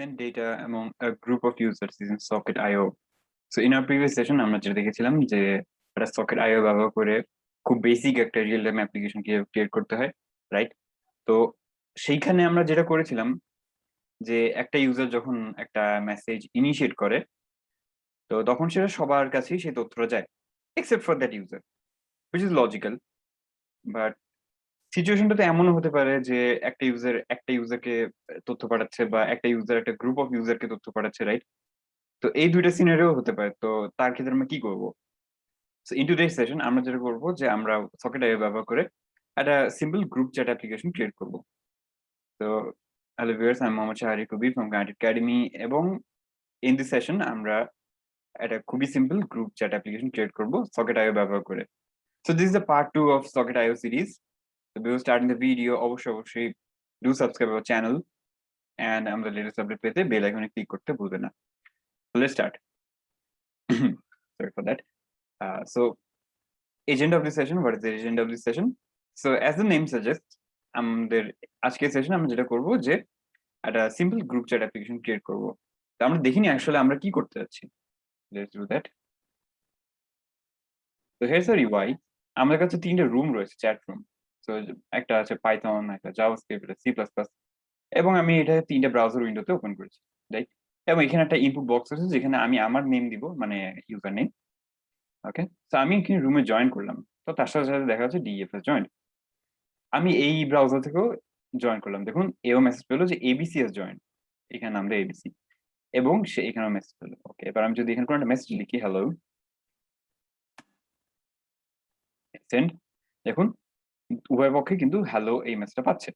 send data among a group of users using socket IO. So in our previous session আমরা যেটা দেখেছিলাম যে একটা socket IO ব্যবহার করে খুব বেসিক একটা রিয়েল টাইম অ্যাপ্লিকেশন কিভাবে ক্রিয়েট করতে হয়, রাইট? তো সেইখানে আমরা যেটা করেছিলাম যে একটা ইউজার যখন একটা মেসেজ ইনিশিয়েট করে, তো তখন সেটা সবার কাছেই সেই তথ্যটা যায় except for that user, which is logical. But সিচুয়েশনটা তো এমনও হতে পারে যে একটা ইউজারকে তথ্য পাঠাচ্ছে বা একটা ইউজার একটা গ্রুপ অফ ইউজারকে তথ্য পাঠাচ্ছে, রাইট? তো এই দুইটা সিনারিও হতে পারে। তো তার ক্ষেত্রে আমরা কি করব? সো ইন টুডেস সেশন আমরা যেটা করব যে আমরা সকেট আইও ব্যবহার করে একটা simple group chat application create করব। তো হ্যালো ভিউয়ার্স, আমি Mohammad Shahri Kabir from Connect Academy, এবং ইন দিস সেশন আমরা একটা খুবই simple group chat application create করব সকেট আইও ব্যবহার করে। So this is the part 2 of socket IO series. So before starting the video, অবশ্যই do subscribe our channel and আমাদের latest update পেতে bell আইকনে ক্লিক করতে ভুলবেন না। So let's start. Sorry for that. So agenda of this session, what is the agenda of this session? So as the name suggests, আমাদের আজকের সেশনে আমরা যেটা করব যে একটা simple group chat application create করব। তো আমরা দেখিনি আসলে আমরা কি করতে যাচ্ছি। Let's do that. So here's the UI. আমাদের কাছে তিনটে রুম রয়েছে, চ্যাট রুম। So একটা আছে পাইথন, একটা জাভাস্ক্রিপ্ট, একটা সি++, এবং আমি এটা তিনটে ব্রাউজার উইন্ডোতে ওপেন করেছি, রাইট? এবং এখানে একটা ইনপুট বক্স আছে যেখানে আমি আমার নেম দিব, মানে ইউজার নেম। ওকে, তো আমি এখানে রুমে জয়েন করলাম, তো তার সাথে সাথে দেখা যাচ্ছে ডিএফএস জয়েন। আমি এই ব্রাউজার থেকেও জয়েন করলাম, দেখুন এও মেসেজ পেলো যে এবিসিএস জয়েন, এখানে নাম দেয় এবিসি, এবং সে এখানেও মেসেজ পেলো। ওকে, এবার আমি যদি এখানে কোনো একটা মেসেজ লিখি হ্যালো সেন্ড, দেখুন উভয় পক্ষে কিন্তু হ্যালো এই মেসেজটা পাচ্ছে।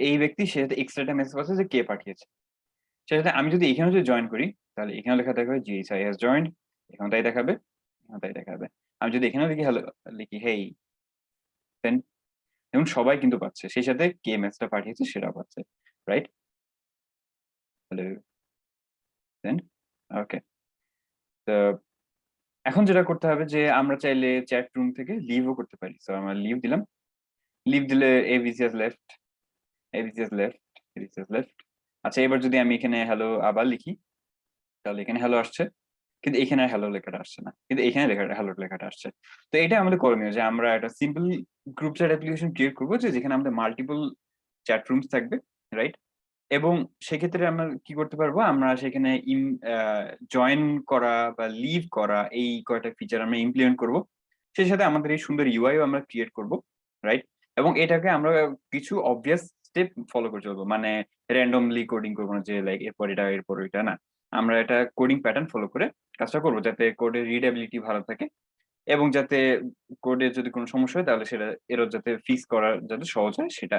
এই ব্যক্তি সে এক্সট্রা একটা মেসেজ পাচ্ছে যে কে পাঠিয়েছে। সেটাতে আমি যদি এখানে যদি জয়েন করি, তাহলে এখানে লেখা দেখাবে জিএইচআই হ্যাজ জয়েন্ড, এখানে তাই দেখাবে, এখানে তাই দেখাবে। আমি যদি এখানে লিখি হ্যালো, লিখি হেই দেন, এখন সবাই কিন্তু পাচ্ছে, সেই সাথে কে মেসেজটা পাঠিয়েছে সেটাও পাচ্ছে, রাইট? হ্যালো দেন, ওকে। তো এখন যেটা করতে হবে যে আমরা চাইলে চ্যাট রুম থেকে লিভও করতে পারি। সো আমরা লিভ দিলাম, লিভ দিলে এবিসিএস লেফট, এবিসিএস লেফট, এবিসিএস লেফট। আচ্ছা, এবার যদি আমি এখানে হ্যালো আবার লিখি, তাহলে এখানে হ্যালো আসছে, কিন্তু এখানে হ্যালো লেখাটা আসছে না, কিন্তু এখানে হ্যালো লেখাটা আসছে। তো এটা আমাদের করণীয় যে আমরা একটা simple group chat application create করবো যে যেখানে আমাদের মাল্টিপল চ্যাট রুমস থাকবে, রাইট? এবং সেক্ষেত্রে আমরা কি করতে পারবো, আমরা সেখানে জয়েন করা বা লিভ করা এই কয়টা ফিচার আমরা ইমপ্লিমেন্ট করব। সেই সাথে আমাদের এই সুন্দর ইউআইও আমরা ক্রিয়েট করব, রাইট? এবং এটাকে আমরা কিছু অবভিয়াস স্টেপ ফলো করে চলবো, মানে র্যান্ডমলি কোডিং করবো না যে লাইক এরপর এটা এরপর এটা না। আমরা একটা কোডিং প্যাটার্ন ফলো করে কাজটা করবো যাতে কোডের রিডেবিলিটি ভালো থাকে, এবং যাতে কোডে যদি কোনো সমস্যা হয় তাহলে সেটা এরর যাতে ফিক্স করা যাতে সহজ হয় সেটা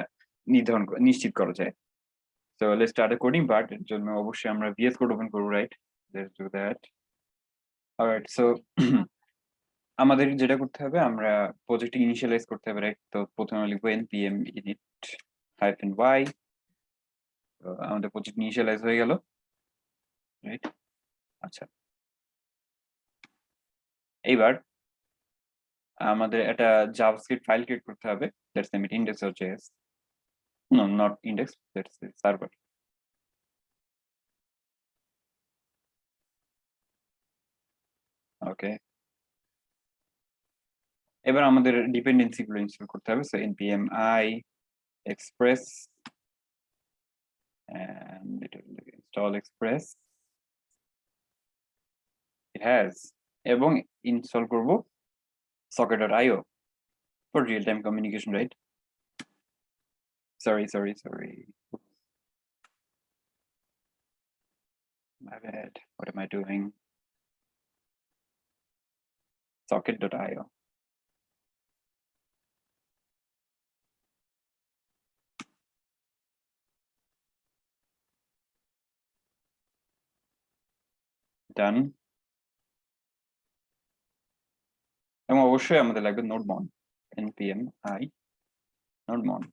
নিশ্চিত করা যায়। So let's start a coding part. এর জন্য অবশ্যই আমরা VS Code ওপেন করবো, right? Let's do that. Alright, so আমাদের যেটা করতে হবে, আমরা প্রজেক্ট ইনিশিয়ালাইজ করতে হবে, রাইট? তো প্রথমে লিখবো npm init -y। আমাদের প্রজেক্ট ইনিশিয়ালাইজ হয়ে গেল, রাইট? আচ্ছা, এইবার আমাদের একটা জাভাস্ক্রিপ্ট ফাইল ক্রিয়েট করতে হবে। Let's name it index.js. No, not index, let's say server. ওকে, এবার আমাদের ডিপেন্ডেন্সি গুলো ইনস্টল করতে হবে। So npm i express and it will install express, it has, এবং ইনস্টল করব socket.io for real time communication, right? Sorry, my bad, what am I doing? Socket.io. Done. এবং অবশ্যই আমাদের লাগবে nodemon, npm i nodemon,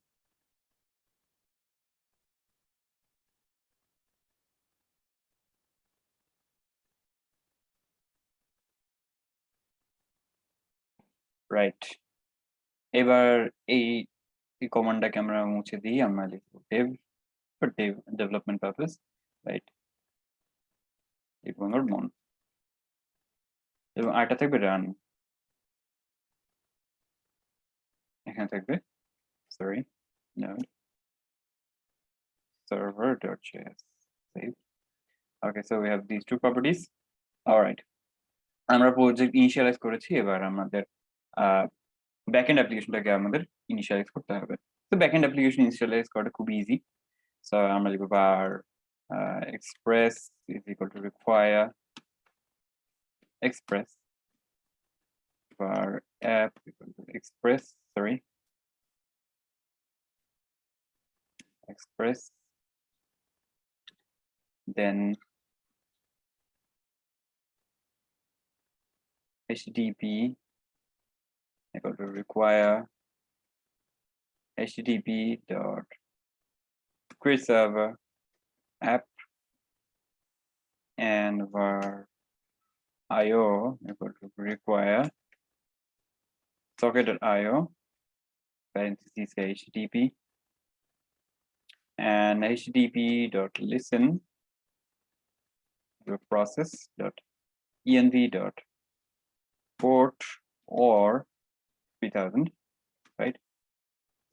right? এবার এই কমান্ডটাকে আমরা মুছে দিই, আমরা লিখব dev for development purpose, right? Ignore mon এবং আরেকটা থাকবে রান, এখানে থাকবে sorry node server.js. Save. Okay, so we have these two properties. All right, আমরা প্রজেক্ট ইনিশিয়ালাইজ করেছি, এবার আমাদের ব্যাকএন্ড অ্যাপ্লিকেশনটাকে আমাদের ইনিশিয়ালাইজ করতে হবে। তো ব্যাকএন্ড অ্যাপ্লিকেশন ইনিশিয়ালাইজ করা খুব ইজি। সো আমরা লিখব বার express is equal to require express var app equal to express then http equal to require http dot create server app and var io equal to require socket.io parentheses http and http dot listen to process dot env dot port or 3000, right?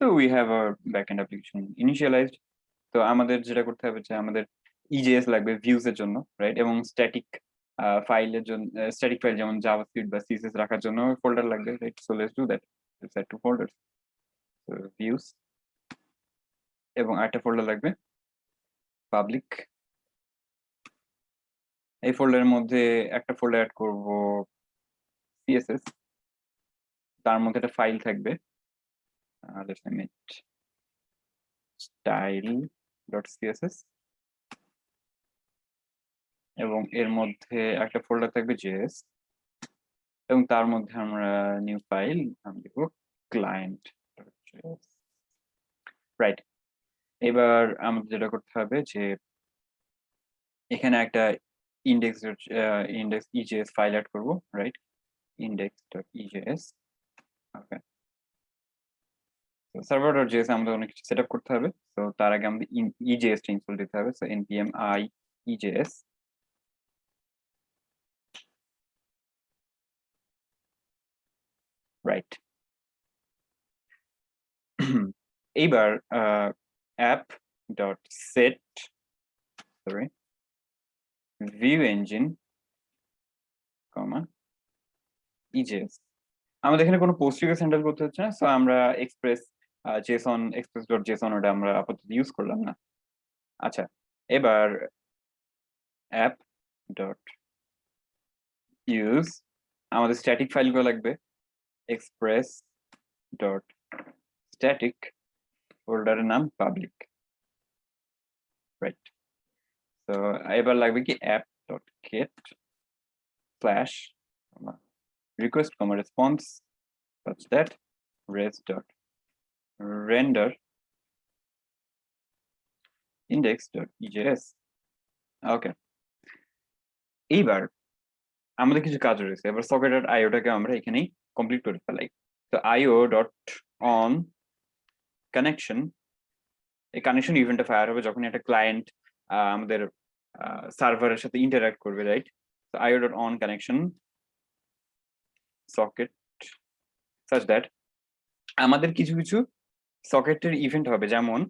So we have our backend application initialized. তো আমাদের যেটা করতে হবে যে আমাদের EJS লাগবে views এর জন্য, রাইট? এবং স্ট্যাটিক ফাইলের জন্য স্ট্যাটিক ফাইল যেমন জাভাস্ক্রিপ্ট বা CSS রাখার জন্য ফোল্ডার লাগবে, right? So let's do that. Let's add to folders. So views এবং আরেকটা ফোল্ডার লাগবে পাবলিক। এই ফোল্ডারের মধ্যে একটা ফোল্ডার অ্যাড করব CSS, তার মধ্যে একটা ফাইল থাকবে let's name it style.css এবং এর মধ্যে একটা ফোল্ডার থাকবে JS এবং তার মধ্যে আমরা নিউ ফাইল নাম দেব client.js, রাইট? এবার আমাদের যেটা করতে হবে যে এখানে একটা index EJS ফাইল অ্যাড করব, রাইট? index.ejs, ওকে। server.js আমাদের অনেক কিছু সেটআপ করতে হবে, তো তার আগে আমাদের EJS টা ইনস্টল দিতে হবে। So npm i EJS, right? এইবার app dot set view engine comma EJS, আমাদের এখানে কোনো পোস্ট রিকোয়েস্ট হ্যান্ডেল করতে হচ্ছে না। সো আমরা express.json ওটা আমরা আপাতত ইউজ করলাম না। আচ্ছা, এবার app dot use আমাদের স্ট্যাটিক ফাইলগুলো লাগবে express dot static ফোল্ডারের নাম পাবলিক, রাইট? তো এবার লাগবে কি app dot get slash request comma response such that res dot render index dot ejs, ওকে। এইবার আমাদের কিছু কাজ রয়েছে, এবার socket dot io টাকে আমরা এখানেই কমপ্লিট করে ফেলাই। তো io dot on connection, এই কানেকশন ইভেন্টটা ফায়ার হবে যখন একটা ক্লায়েন্ট আমাদের সার্ভারের সাথে ইন্টারঅ্যাক্ট করবে, রাইট? তো io dot on connection socket such that আমাদের কিছু কিছু সকেটের ইভেন্ট হবে, যেমন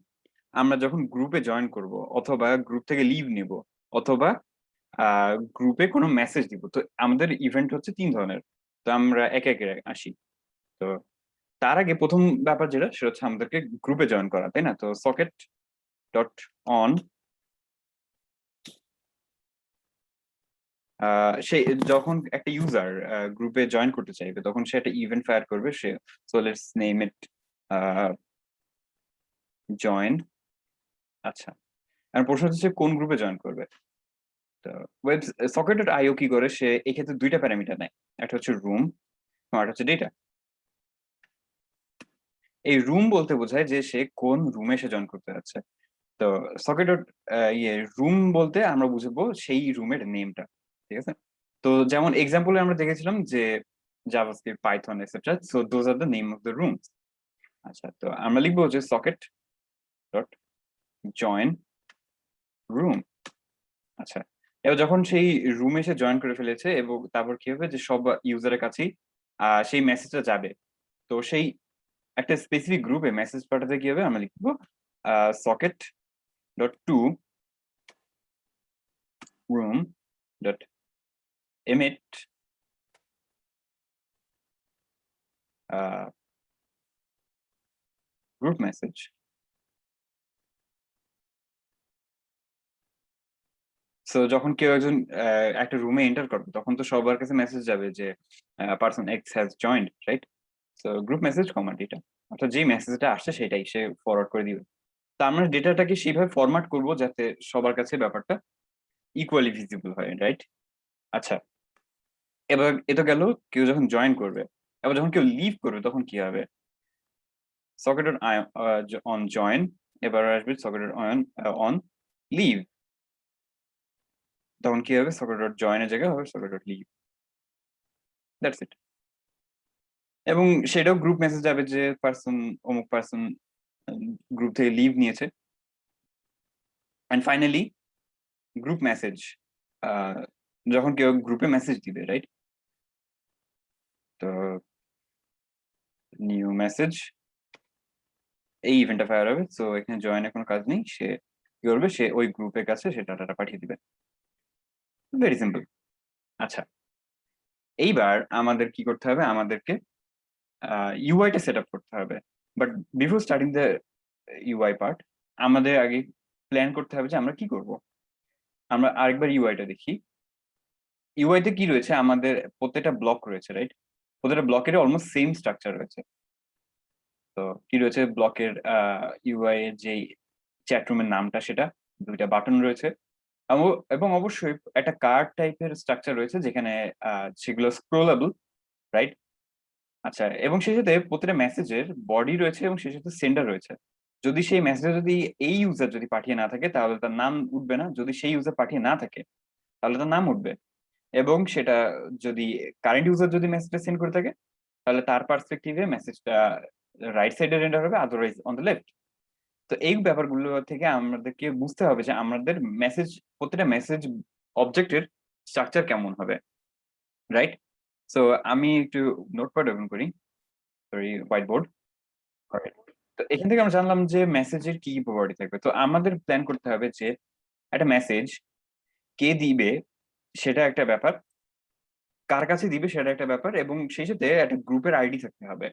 আমরা যখন গ্রুপে জয়েন করব অথবা গ্রুপ থেকে লিভ নিব অথবা গ্রুপে কোনো মেসেজ দিব। তো আমাদের ইভেন্ট হচ্ছে 3 ধরনের, তো আমরা একে একে আসি। তো তার আগে প্রথম ব্যাপার যেটা সেটা হচ্ছে আমাদেরকে গ্রুপে জয়েন করা, তাই না? তো সকেট ডট অন সে যখন একটা ইউজার গ্রুপে জয়েন করতে চাইবে তখন সে একটা ইভেন্ট ফায়ার করবে। Say so let's name it join. আচ্ছা, আর প্রশ্ন হচ্ছে কোন গ্রুপে জয়েন করবে। তো ওয়েব সকেট ডট আইও কি করে, সে এক্ষেত্রে দুইটা প্যারামিটার নেয়, একটা হচ্ছে রুম আর একটা হচ্ছে ডেটা। এই রুম বলতে বোঝায় যে সে কোন রুমে সে জয়েন করতে যাচ্ছে। তো সকেট ডট রুম বলতে আমরা বুঝবো সেই রুমের নেমটা, ঠিক আছে? তো যেমন এক্সাম্পলে আমরা দেখেছিলাম যে JavaScript, Python etcetera, so those are the name of the rooms. আচ্ছা, তো আমরা লিখবো যে সকেট ডট জয়েন রুম। আচ্ছা, এবার যখন সেই রুমে সে জয়েন করে ফেলেছে এবং তারপর কি হবে যে সব ইউজারের কাছেই সেই মেসেজটা যাবে। তো সেই একটা স্পেসিফিক গ্রুপে মেসেজ পাঠাতে কি হবে, আমরা লিখবো socket dot to room dot emit group message. So যখন কেউ একজন একটা রুমে এন্টার করবে তখন তো সবার কাছে মেসেজ যাবে যে person x has joined, right? So group message comma data, অর্থাৎ যেই মেসেজটা আসছে সেটাই সে ফরওয়ার্ড করে দিবে। তো আমরা ডেটাটাকে সেইভাবে ফরম্যাট করব যাতে সবার কাছে ব্যাপারটা ইকুয়ালি ভিজিবল হয়, রাইট? আচ্ছা, এবার এ তো গেল কেউ যখন জয়েন করবে। এবার যখন কেউ লিভ করবে তখন কি হবে? সকেট অন জয়েন, এবার আসবে সকেট অন লিভ, তখন কি হবে? সকেট ডট জয়েনের জায়গায় হবে socket dot leave. That's it. এবং সেটাও গ্রুপ মেসেজ যাবে যে পার্সন অমুক পার্সন গ্রুপ থেকে লিভ নিয়েছে। অ্যান্ড ফাইনালি গ্রুপ মেসেজ, যখন কেউ গ্রুপে মেসেজ দিবে, রাইট? তো নিউ মেসেজ, এই ইভেন্টটা ফায়ার হবে। সো এখানে জয়েনের কোনো কাজ নেই, সে কি করবে? সে ওই গ্রুপের কাছে সে ডাটাটা পাঠিয়ে দিবে। Very simple. আচ্ছা, এইবার আমাদের কি করতে হবে? আমাদেরকে ইউআইটা সেট আপ করতে হবে। But before starting the UI part, আমাদের আগে প্ল্যান করতে হবে যে আমরা কি করব। আমরা আরেকবার ইউআইটা দেখি। ইউআইতে কি রয়েছে? আমাদের প্রত্যেকটা ব্লক রয়েছে, রাইট? প্রত্যেকটা ব্লকের অলমোস্ট সেম স্ট্রাকচার রয়েছে। তো কি রয়েছে ব্লকের ইউআই এর যে চ্যাট রুমের নামটা, সেটা দুইটা বাটন রয়েছে এবং অবশ্যই একটা কার্ড টাইপের স্ট্রাকচার রয়েছে যেখানে সেগুলো স্ক্রোলেবল, রাইট? আচ্ছা, এবং সেই সাথে প্রতিটা মেসেজের বডি রয়েছে এবং সেই সাথে সেন্ডার রয়েছে। যদি সেই মেসেজ যদি এই ইউজার যদি পাঠিয়ে না থাকে তাহলে তার নাম উঠবে না, যদি সেই ইউজার পাঠিয়ে না থাকে তাহলে তার নাম উঠবে। এবং সেটা যদি কারেন্ট ইউজার যদি মেসেজটা সেন্ড করে থাকে তাহলে তার পার্সপেক্টিভে মেসেজটা রাইট সাইডে রেন্ডার হবে, আদারওয়াইজ অন দ্য লেফট। তো এই ব্যাপারগুলো থেকে আমাদেরকে বুঝতে হবে যে আমাদের মেসেজ, প্রত্যেকটা মেসেজ অবজেক্টের স্ট্রাকচার কেমন হবে, রাইট? সো আমি একটু নোটপ্যাড ওপেন করি, সরি হোয়াইট বোর্ড। তো এখান থেকে আমরা জানলাম যে মেসেজের কি প্রপার্টি থাকবে। তো আমাদের প্ল্যান করতে হবে যে একটা মেসেজ কে দিবে সেটা একটা ব্যাপার, কার কাছে দিবে সেটা একটা ব্যাপার, এবং সেই সাথে একটা গ্রুপের আইডি থাকতে হবে।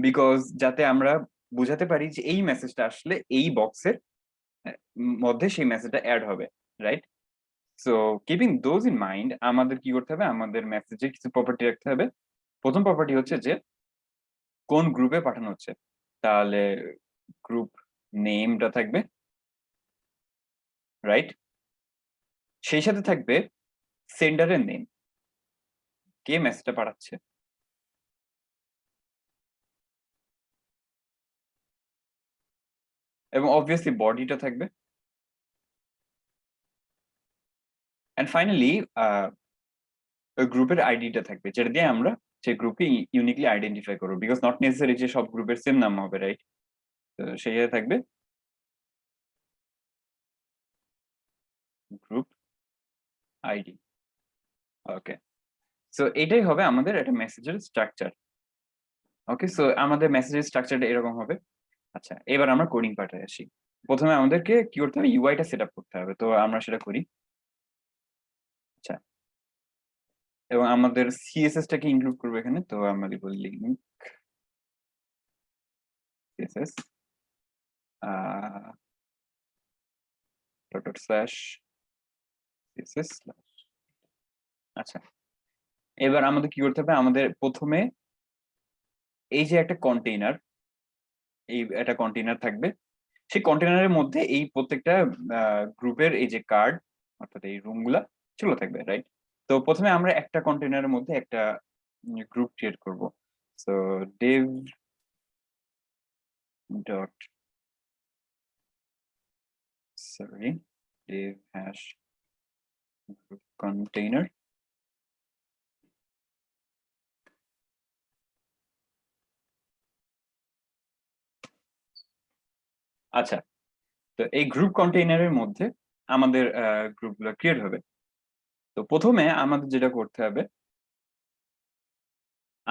বিকজ যাতে আমরা বুঝাতে পারি যে এই মেসেজটা আসলে এই বক্সের মধ্যে সেই মেসেজটা অ্যাড হবে, right? So keeping those in mind, আমাদের কি করতে হবে? আমাদের মেসেজে কিছু প্রপার্টি রাখতে হবে। প্রথম প্রপার্টি হচ্ছে যে কোন গ্রুপে পাঠানো হচ্ছে। তাহলে গ্রুপ নেমটা থাকবে, রাইট? সেই সাথে থাকবে সেন্ডারের নেম, কে মেসেজটা পাঠাচ্ছে। এবং অবভিয়াসলি বডিটা থাকবে। অ্যান্ড ফাইনালি ওই গ্রুপের আইডিটা থাকবে যেটা দিয়ে আমরা সেই গ্রুপকে ইউনিকলি আইডেন্টিফাই করবো। বিকজ নট নেসেসারি যে সব গ্রুপের সেম নাম হবে, রাইট? তো সেই জায়গায় থাকবে গ্রুপ আইডি। ওকে, সো এটাই হবে আমাদের একটা মেসেজের স্ট্রাকচার। ওকে, সো আমাদের মেসেজের স্ট্রাকচারটা এরকম হবে। আচ্ছা, এবার আমরা কোডিং পার্টে আসি। প্রথমে আমাদেরকে কি করতে হবে? ইউআইটা সেট আপ করতে হবে। তো আমরা সেটা করি। আচ্ছা, এবং আমাদের সিএসএস টাকে ইনক্লুড করবো এখানে। তো আমরা লিখব link CSS dot dot slash CSS. আচ্ছা, এবার আমাদের কি করতে হবে? আমাদের প্রথমে এই যে একটা কন্টেইনার, এই একটা কন্টেইনার থাকবে। সেই কন্টেইনারের মধ্যে এই প্রত্যেকটা গ্রুপের এই যে কার্ড, অর্থাৎ এই রুম গুলা সেগুলো থাকবে, রাইট? তো প্রথমে আমরা একটা কন্টেইনারের মধ্যে একটা গ্রুপ ক্রিয়েট করব। So dev dot sorry dev hash group container। আচ্ছা, তো এই গ্রুপ কন্টেইনারের মধ্যে আমাদের গ্রুপগুলো ক্রিয়েট হবে। তো প্রথমে আমাদের যেটা করতে হবে,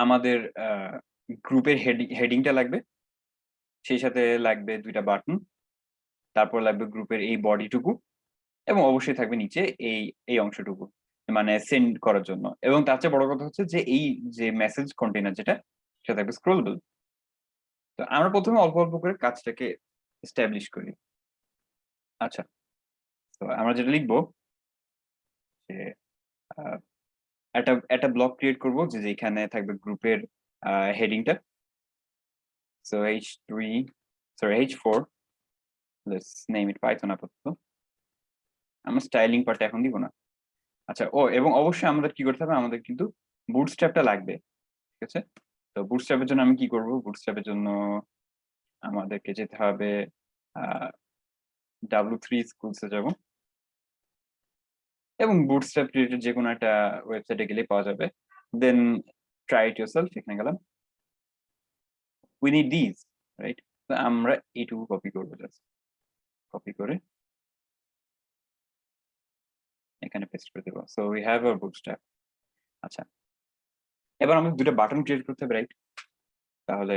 আমাদের গ্রুপের হেডিংটা লাগবে, সেই সাথে লাগবে 2টা বাটন, তারপর লাগবে গ্রুপের এই বডিটুকু, এবং অবশ্যই থাকবে নিচে এই অংশটুকু, মানে সেন্ড করার জন্য। এবং তার চেয়ে বড় কথা হচ্ছে যে এই যে মেসেজ কন্টেইনার যেটা, সেটা থাকবে স্ক্রোলেবল। তো আমরা প্রথমে অল্প অল্প করে কাজটাকে এস্টাবলিশ করি। আচ্ছা, তো আমরা যেটা লিখবো যে একটা ব্লক ক্রিয়েট করবো যেখানে থাকবে গ্রুপের হেডিংটা। So H3, sorry H4, let's name it Python আপাতত। আমরা স্টাইলিং পার্টটা এখন দিব না। আচ্ছা, এবং অবশ্যই আমাদের কি করতে হবে, আমাদের কিন্তু বুটস্ট্র্যাপটা লাগবে, ঠিক আছে? তো বুটস্ট্র্যাপের জন্য আমি কি করব, বুটস্ট্র্যাপের জন্য আমাদেরকে যেতে হবে W3 স্কুলসে যাব, এবং বুটস্ট্র্যাপ রিলেটেড যে কোনো একটা ওয়েবসাইটে গেলে পাওয়া যাবে। দেন ট্রাই ইট ইয়োরসেলফ, এখানে গেলাম। We need this, right? তো আমরা এইটুকু কপি করবো, জাস্ট কপি করে এখানে পেস্ট করে দেবো। So we have our bootstrap. আচ্ছা, এবার আমাদের 2টা বাটন ক্রিয়েট করতে হবে, রাইট? তাহলে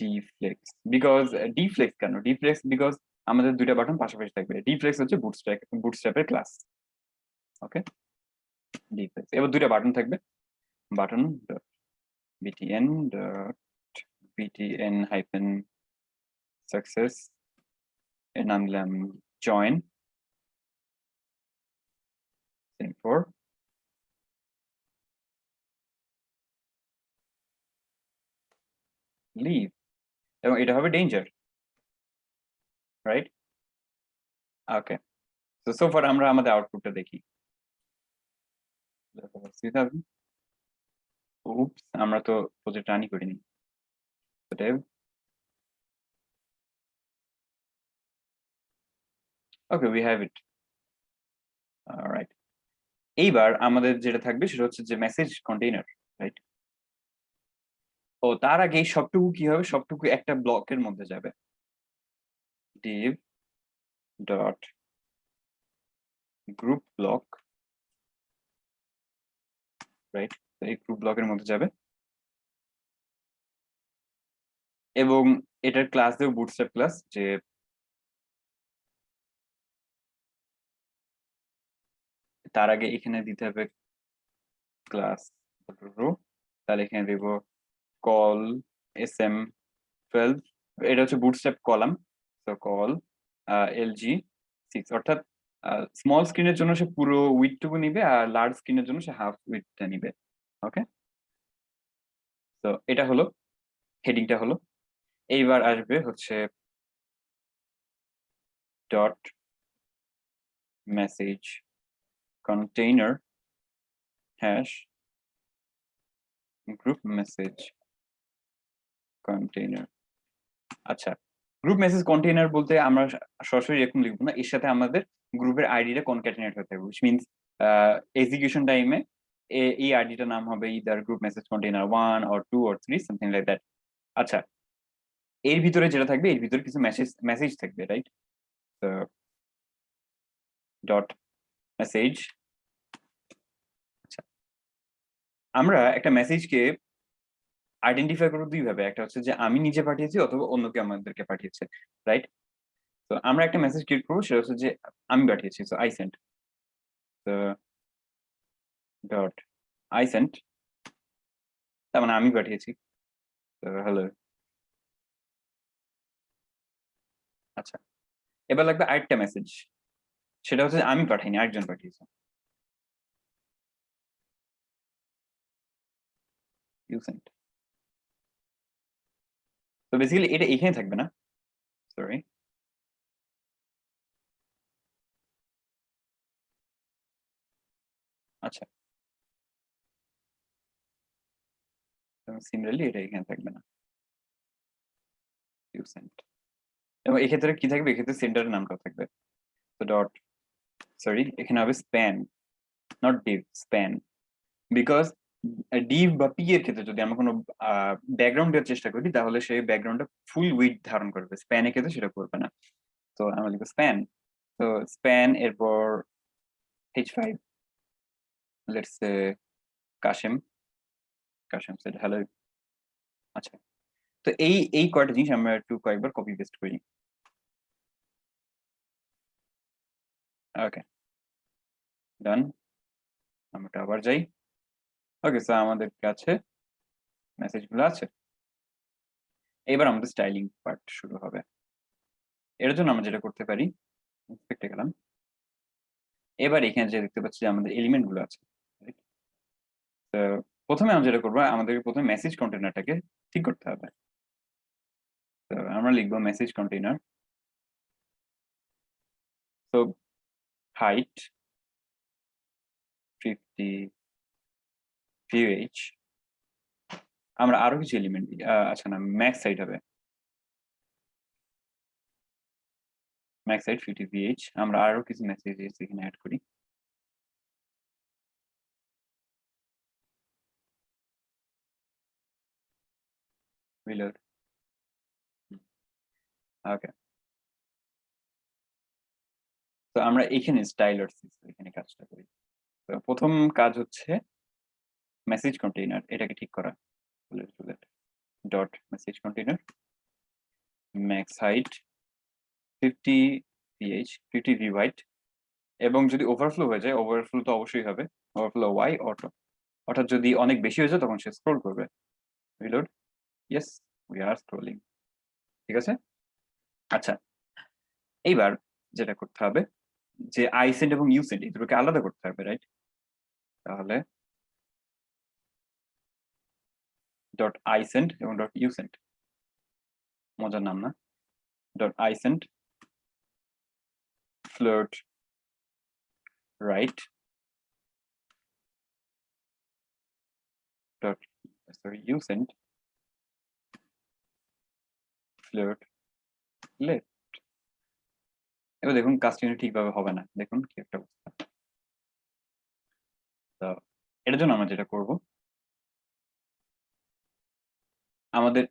ডিফ্লেক্স, বিকজ ডিফ্লেক্স কেন ডিফ্লেক্স, বিকজ আমাদের 2টা বাটন পাশাপাশি থাকবে। ডিফ্লেক্স হচ্ছে বুটস্ট্র্যাপের ক্লাস। ওকে, ডিফ্লেক্স। এবার 2টা বাটন থাকবে, বাটন btn hyphen success, এর নাম দিলাম জয়েন, for লিভ, এবং এটা হবে ডেঞ্জার, রাইট? ওকে, তো সো ফার আমরা আমাদের আউটপুটটা দেখি। উপস, আমরা তো প্রজেক্ট রানই করিনি। ওকে, উই হ্যাভ ইট, রাইট। এইবার আমাদের যেটা থাকবে সেটা হচ্ছে যে মেসেজ কন্টেইনার, রাইট? ও তার আগে এই সবটুকু কি হবে, সবটুকু একটা ব্লকের মধ্যে যাবে, div dot group block, right? এই গ্রুপ ব্লকের মধ্যে যাবে, এবং এটার ক্লাস দেব বুটস্ট্র্যাপ ক্লাস, যে তার আগে এখানে দিতে হবে ক্লাস রো, তাহলে এখানে দেব কল sm12, এটা হচ্ছে বুটস্ট্র্যাপ কলাম, তো কল lg6, অর্থাৎ স্মল স্ক্রিনের জন্য সে পুরো উইডটুকু নিবে, আর লার্জ স্ক্রিনের জন্য সে হাফ উইডটা নিবে। ওকে, তো এটা হলো হেডিংটা হলো। এইবার আসবে হচ্ছে dot message container hash group message container. আচ্ছা, গ্রুপ মেসেজ কন্টেইনার বলতে আমরা সরাসরি এরকম লিখবো না, এর সাথে আমাদের গ্রুপের আইডিটা কনক্যাটিনেট হতে হবে, which means এক্সিকিউশন টাইমে এই আইডিটার নাম হবে either group message container 1 or 2 or 3, something like that. আচ্ছা, এর ভিতরে যেটা থাকবে, এর ভিতরে কিছু মেসেজ থাকবে, রাইট? তো ডট মেসেজ, আচ্ছা, আমরা একটা মেসেজকে আইডেন্টিফাই করবো 2 ভাবে, একটা হচ্ছে যে আমি নিজে পাঠিয়েছি অথবা অন্য কেউ আমাদেরকে পাঠিয়েছে, রাইট? তো আমরা একটা মেসেজ ক্রিয়েট করবো, সেটা হচ্ছে যে আমি পাঠিয়েছি, সো আই সেন্ট, তো ডট আই সেন্ট, তার মানে আমি পাঠিয়েছি, তো হ্যালো। আচ্ছা, এবার লাগবে আরেকটা মেসেজ, সেটা হচ্ছে আমি পাঠাইনি, আরেকজন পাঠিয়েছে, ইউ সেন্ট। তো বেসিক্যালি এটা এখানে থাকবে না, সরি। আচ্ছা, সিমিলারলি এটা এখানে থাকবে না, ইউ সেন্ট। এবং এক্ষেত্রে কি থাকবে, এক্ষেত্রে সেন্টারের নামটা থাকবে, তো ডট, সরি, এখানে হবে span, not Depp, span, because Depp বা পি এর ক্ষেত্রে যদি আমরা কোনো ব্যাকগ্রাউন্ড দেওয়ার চেষ্টা করি তাহলে সেই ব্যাকগ্রাউন্ডটা ফুল উইডথ ধারণ করবে, স্প্যানের ক্ষেত্রে সেটা করবে না। তো আমরা লিখবো স্প্যান। তো স্প্যান এরপর h5, let's say Kashem. Kashem said hello. আচ্ছা, তো এই কয়টা জিনিস আমরা একটু কয়েকবার কপি পেস্ট করি। ওকে, ডান। আমরা আবার যাই। ওকে, সো আমাদের কাছে মেসেজগুলো আছে। এবার আমাদের স্টাইলিং পার্ট শুরু হবে। এর জন্য আমরা যেটা করতে পারি, ইন্সপেক্টে গেলাম। এবার এখানে যে দেখতে পাচ্ছি যে আমাদের এলিমেন্ট গুলো আছে, right? তো প্রথমে আমরা যেটা করবো, আমাদেরকে প্রথমে মেসেজ কন্টেনারটাকে ঠিক করতে হবে। তো আমরা লিখবো মেসেজ কন্টেনার। তো হাইট 50 vh। আমরা আরো কিছু এলিমেন্ট দিই, আচ্ছা না, ম্যাক্স সাইড হবে, ম্যাক্স সাইড 50 vh। আমরা আরো কিছু মেসেজ এখানে অ্যাড করি। রিলোড। ওকে, তো আমরা এখানে স্টাইলার এখানে কাজটা করি। তো প্রথম কাজ হচ্ছে মেসেজ কন্টেইনার এটাকে ঠিক করা। Dot message container max height 50 vh, 50 v wide, এবং যদি ওভারফ্লো হয়ে যায়, ওভারফ্লো তো অবশ্যই হবে, ওভারফ্লো ওয়াই অটো, অর্থাৎ যদি অনেক বেশি হয়ে যায় তখন সে স্ক্রল করবে। Reload. Yes, we are scrolling. ঠিক আছে। আচ্ছা, এইবার যেটা করতে হবে যে আইসেন্ড এবং ইউসেন্ড এই দুটোকে আলাদা করতে হবে, রাইট? তাহলে ডট আইসেন্ড এবং ডট ইউসেন্ড, মজার নাম না? ডট আইসেন্ড ফ্লোট রাইট ডট, সরি, ইউসেন্ড ফ্লোট লেফট। এবার দেখুন কাজটি ঠিকভাবে হবে না, দেখুন কি একটা অবস্থা। তো এটার জন্য আমরা যেটা করব, আমাদের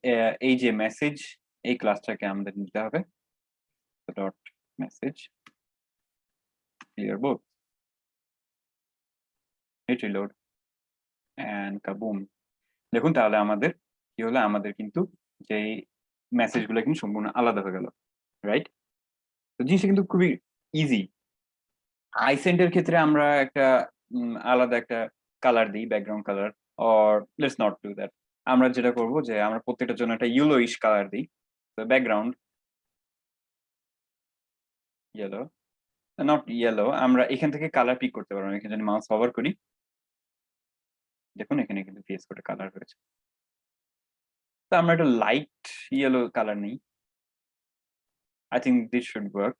এই যে মেসেজ, এই ক্লাসটাকে আমাদের নিতে হবে। Dot message clear both, hit reload and kaboom. দেখুন তাহলে আমাদের কি হলো, আমাদের কিন্তু যে মেসেজগুলো কিন্তু সম্পূর্ণ আলাদা হয়ে গেল, রাইট? তো জিনিসটা কিন্তু খুবই ইজি। আইসেন্টের ক্ষেত্রে আমরা একটা আলাদা একটা কালার দিই, background colour, or let's not do that. আমরা যেটা করব যে আমরা প্রত্যেকটার জন্য একটা ইয়েলোইশ কালার দিই। তো ব্যাকগ্রাউন্ড ইয়েলো, নট ইয়েলো, আমরা এখান থেকে কালার পিক করতে পারবো। এখানে যদি মাউস হভার করি, দেখুন এখানে কিন্তু পিএস কোডে কালার হয়েছে। তো আমরা একটা লাইট ইয়েলো কালার নিই। I think this should work.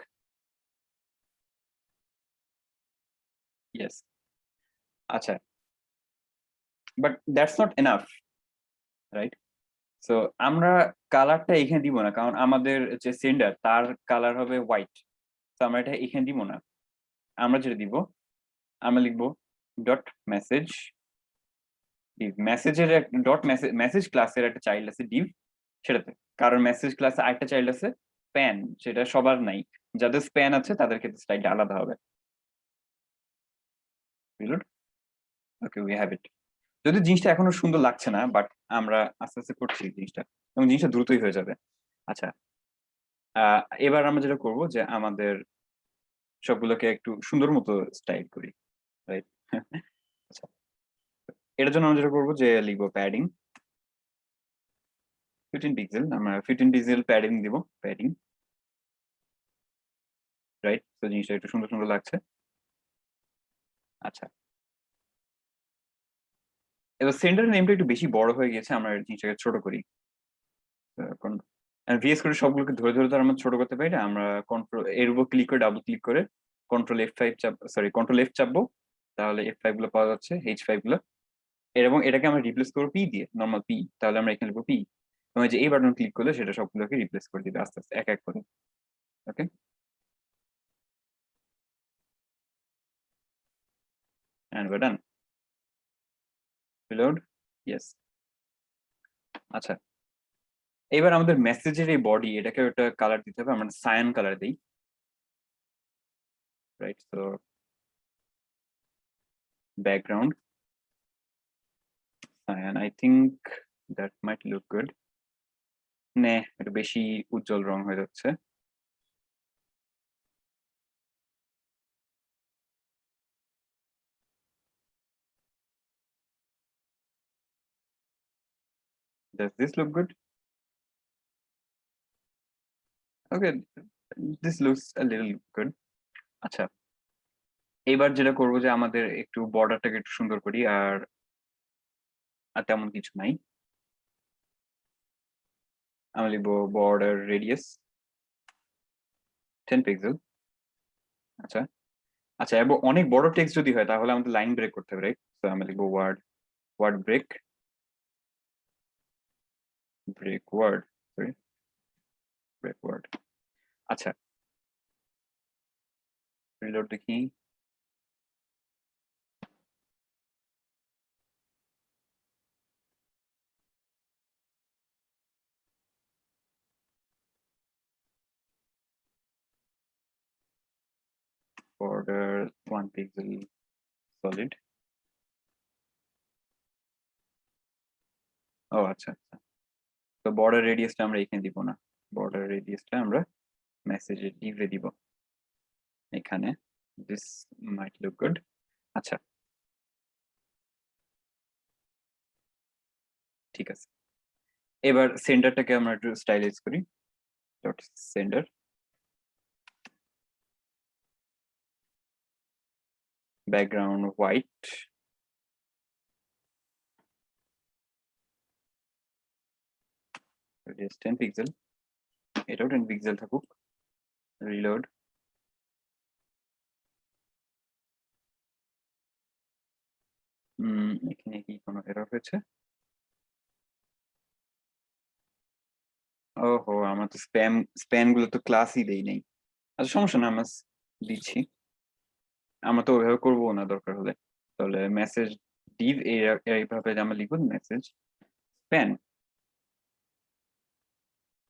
Yes. আচ্ছা, but that's not enough, right? সো আমরা কালারটা এখানে দিব না, কারণ আমাদের যে সেন্ডার তার কালার হবে হোয়াইট। তো আমরা এটা এখানে দিব না। আমরা যেটা দিব, আমরা লিখবো ডট মেসেজ ডিভ। মেসেজের ডট মেসেজ, মেসেজ ক্লাসের একটা চাইল্ড আছে ডিভ, সেটাতে। কারণ মেসেজ ক্লাসে আরেকটা চাইল্ড আছে স্প্যান, সেটা সবার নাই। যাদের স্প্যান আছে তাদের ক্ষেত্রে স্টাইলটা আলাদা হবে। ওকে, উই হ্যাভ ইট। যদি জিনিসটা এখনো সুন্দর লাগছে না, বাট আমরা আস্তে আস্তে করছি জিনিসটা, এবং জিনিসটা দ্রুতই হয়ে যাবে। আচ্ছা, এবার আমরা যেটা করব যে আমাদের সবগুলোকে একটু সুন্দর মতো স্টাইল করি, রাইট? আচ্ছা, এটার জন্য আমরা যেটা করবো যে লিখবো প্যাডিং 15 পিক্সেল। আমরা 15 পিক্সেল প্যাডিং দিব, প্যাডিং, রাইট? তো জিনিসটা একটু সুন্দর সুন্দর লাগছে। আচ্ছা, এবার সেন্টার নেমটা একটু বেশি বড় হয়ে গেছে, আমরা এই জিনিসটাকে ছোট করি। এখন ভিএস করে সবগুলোকে ধরে ধরে তো আমরা ছোট করতে পারি না। আমরা কন্ট্রোল এর উপর ক্লিক করে, ডাবল ক্লিক করে কন্ট্রোল F5 চাপ, সরি কন্ট্রোল F চাপবো, তাহলে F5 গুলো পাওয়া যাচ্ছে, H5 গুলো। এবং এটাকে আমরা রিপ্লেস করবো পি দিয়ে, নর্মাল পি। তাহলে আমরা এখানে লিখবো পি, এবং যে এই বাটন ক্লিক করলে সেটা সবগুলোকে রিপ্লেস করে দিবে আস্তে আস্তে এক এক করে। Okay, and we're done. Reload, yes. আচ্ছা, এবার আমাদের মেসেজের এই বডি এটাকে একটা কালার দিতে হবে, আমরা সায়ান কালার দিই, right? So background cyan, I think that might look good. নে, একটু বেশি উজ্জ্বল রং হয়ে যাচ্ছে। Does this look good? Okay, this looks a little good. আচ্ছা, এবার যেটা করবো যে আমাদের একটু বর্ডারটাকে একটু সুন্দর করি, আর তেমন কিছু নাই। আমি লিখবো বর্ডার রেডিয়াস 10 পিক্সেল। আচ্ছা আচ্ছা, এবং অনেক বড় টেক্সট যদি হয় তাহলে আমাদের লাইন ব্রেক করতে হবে, রাইট? তো আমি লিখবো word break, word, sorry, break word. আচ্ছা, রিলোড দেখি। Border 1 pixel solid. ও আচ্ছা আচ্ছা, তো বর্ডার রেডিয়াসটা আমরা এখানে দিব না, বর্ডার রেডিয়াসটা আমরা মেসেজে ডিভে দিব এখানে। This mite look good. আচ্ছা, ঠিক আছে। এবার সেন্টারটাকে আমরা একটু স্টাইলাইজ করি, dot centre, background white, radius 10 pixel, এটাও 10 পিক্সেল থাকুক। রিলোড, এখানে কি কোনো এরর হয়েছে? ওহো, আমরা তো স্প্যান গুলো তো ক্লাসই দেই নাই। আচ্ছা, সমস্যা না, আমরা দিচ্ছি। আমরা তো ওইভাবে করবো না দরকার হলে। তাহলে মেসেজ ডিভ এইভাবে আমরা লিখবো message span,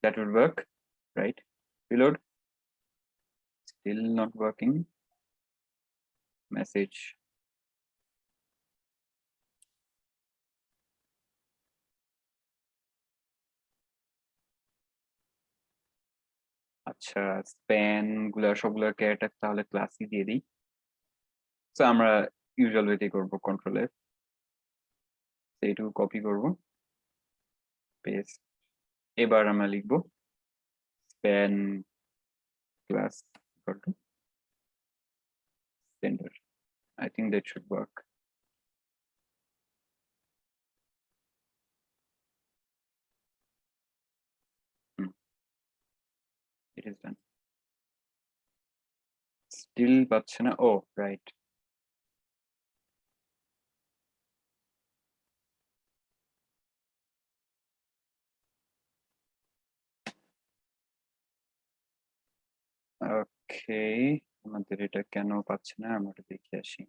that would work, right? Reload, still not working. Message, আচ্ছা, স্প্যান গুলা সবগুলা ক্যারেক্টার তাহলে ক্লাসই দিয়ে দিই। তো আমরা ইউজুয়াল ওয়েতেই করবো, কন্ট্রোল এফ, এইটুকু কপি করবো, পেস্ট। এবার আমরা লিখবো span class equal to sender. I think that should work. It is done. Still পাচ্ছে না, ও রাইট। ওকে, আমাদের এটা কেন পাচ্ছে না আমরা দেখে আসি।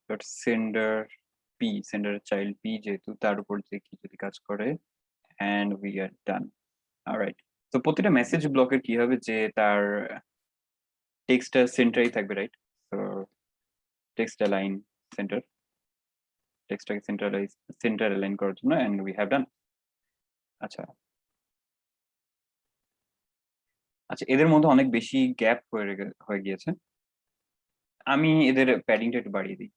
Dot sender P, sender child P, যেহেতু তার উপর যে কি যদি কাজ করে, and we are done. All right, তো প্রতিটা মেসেজ ব্লকের কি হবে যে তার টেক্সটটা সেন্টারেই থাকবে, রাইট? তো টেক্সট অ্যালাইন সেন্টার, টেক্সটটাকে সেন্টার অ্যালাইন করার জন্য, and we have done. আচ্ছা আচ্ছা, এদের মধ্যে অনেক বেশি গ্যাপ হয়ে গিয়েছে, আমি এদের প্যাডিংটা একটু বাড়িয়ে দিই,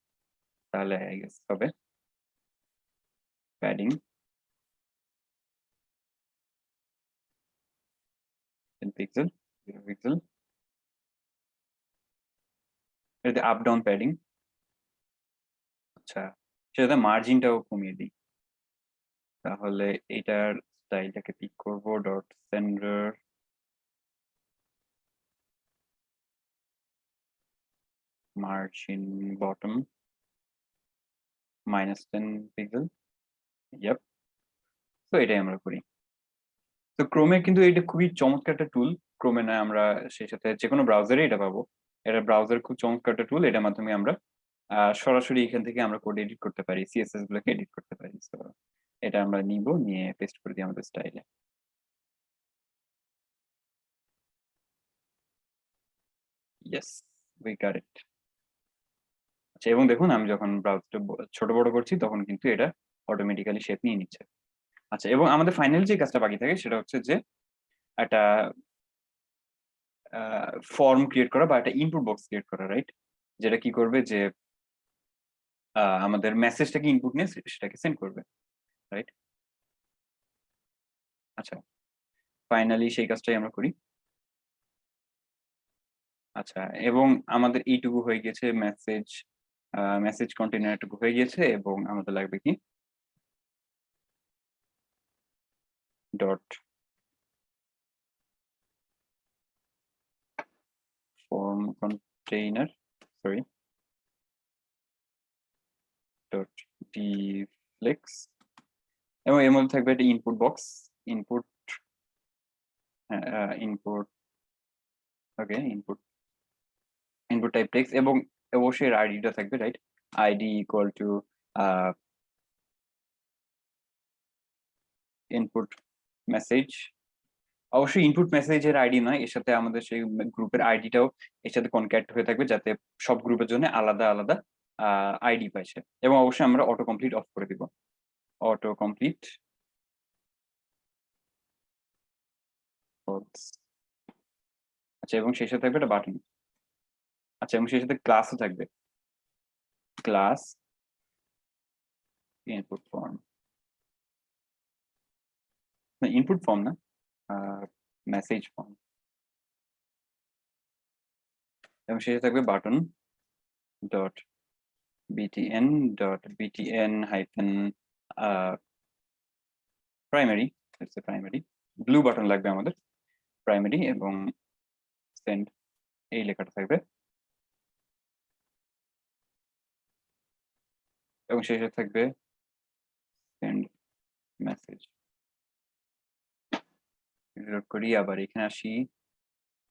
তাহলে আই গেস হবে। Padding 10 pixel, 0 pixel. এটাতে আপ ডাউন প্যাডিং। আচ্ছা, সেটাতে মার্জিনটাও কমিয়ে দিই, তাহলে এইটার স্টাইলটাকে পিক করব, dot centre margin bottom -10 pixel. Yup, তো এটাই আমরা করি। তো ক্রোমে কিন্তু এটা খুবই চমৎকার একটা টুল। ক্রোমে না, আমরা সেই সাথে যে কোনো ব্রাউজারে এটা পাবো। এটা ব্রাউজার খুব চমৎকার একটা টুল, এটার মাধ্যমে আমরা সরাসরি এখান থেকে আমরা কোড এডিট করতে পারি, সিএসএস গুলোকে এডিট করতে পারি। তো এটা আমরা নিব, নিয়ে পেস্ট করে দিই আমাদের স্টাইলে। Yes, we got it. আচ্ছা, এবং দেখুন আমি যখন ব্রাউজারটা ছোট বড় করছি তখন কিন্তু এটা অটোমেটিক্যালি শেপ নিয়ে নিচ্ছে। আচ্ছা, এবং আমাদের ফাইনাল যে কাজটা বাকি থাকে সেটা হচ্ছে যে একটা ফর্ম ক্রিয়েট করা বা একটা ইনপুট বক্স ক্রিয়েট করা, রাইট? যেটা কি করবে যে আমাদের মেসেজটাকে ইনপুট নিয়ে সেটাকে সেন্ড করবে, রাইট? আচ্ছা, ফাইনালি সেই কাজটাই আমরা করি। আচ্ছা, এবং আমাদের এইটুকু হয়ে গেছে, মেসেজ কন্টেনার এটুকু হয়ে গেছে, এবং আমাদের লাগবে কি dot form container, sorry, dot d flex, এবং এর মধ্যে থাকবে একটা input box, input, input, okay, input type text, এবং অবশ্যই আইডিটা থাকবে, right? ID equal to input message. অবশ্যই ইনপুট মেসেজের আইডি নয়, এর সাথে আমাদের সেই গ্রুপের আইডিটাও এর সাথে কনক্যাট হয়ে থাকবে, যাতে সব গ্রুপের জন্য আলাদা আলাদা আইডি পাইছে। এবং অবশ্যই আমরা অটো কমপ্লিট অফ করে দিব, অটো কমপ্লিট। আচ্ছা, এবং সেই সাথে থাকবে একটা বাটন। আচ্ছা, এবং সেই সাথে ক্লাসও থাকবে, class input form, input form না, মেসেজ ফর্ম, এবং সেই সাথে থাকবে button dot btn dot btn hyphen primary, primary blue button লাগবে আমাদের, প্রাইমারি, এবং সেন্ড এই লেখাটা থাকবে, এবং শেষে থাকবে সেন্ড মেসেজ। রিলোড করি, আবার এখানে আসি,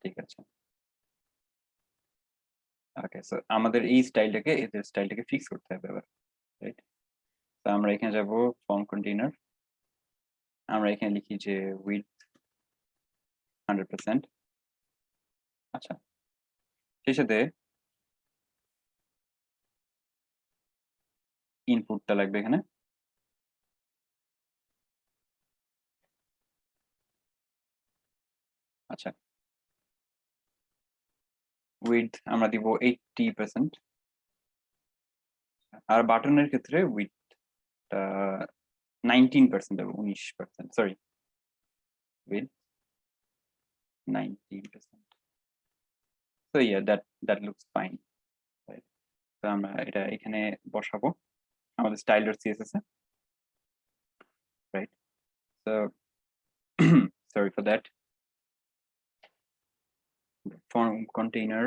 ঠিক আছে। ওকে, সো আমাদের এই স্টাইলটাকে, এদের স্টাইলটাকে ফিক্স করতে হবে এবার, রাইট? তো আমরা এখানে যাব ফর্ম কন্টেইনার, আমরা এখানে লিখি যে উইথ 100%। আচ্ছা, সেই সাথে ইনপুটটা লাগবে এখানে। আচ্ছা, উইথ আমরা দিব 80%, আর বাটনের ক্ষেত্রে উইথ 19% এবং 19%, sorry, with 19%। So yeah, that looks fine, right? তো আমরা এটা এখানে বসাবো আমাদের style dot CSS A, right? So sorry for that. Form container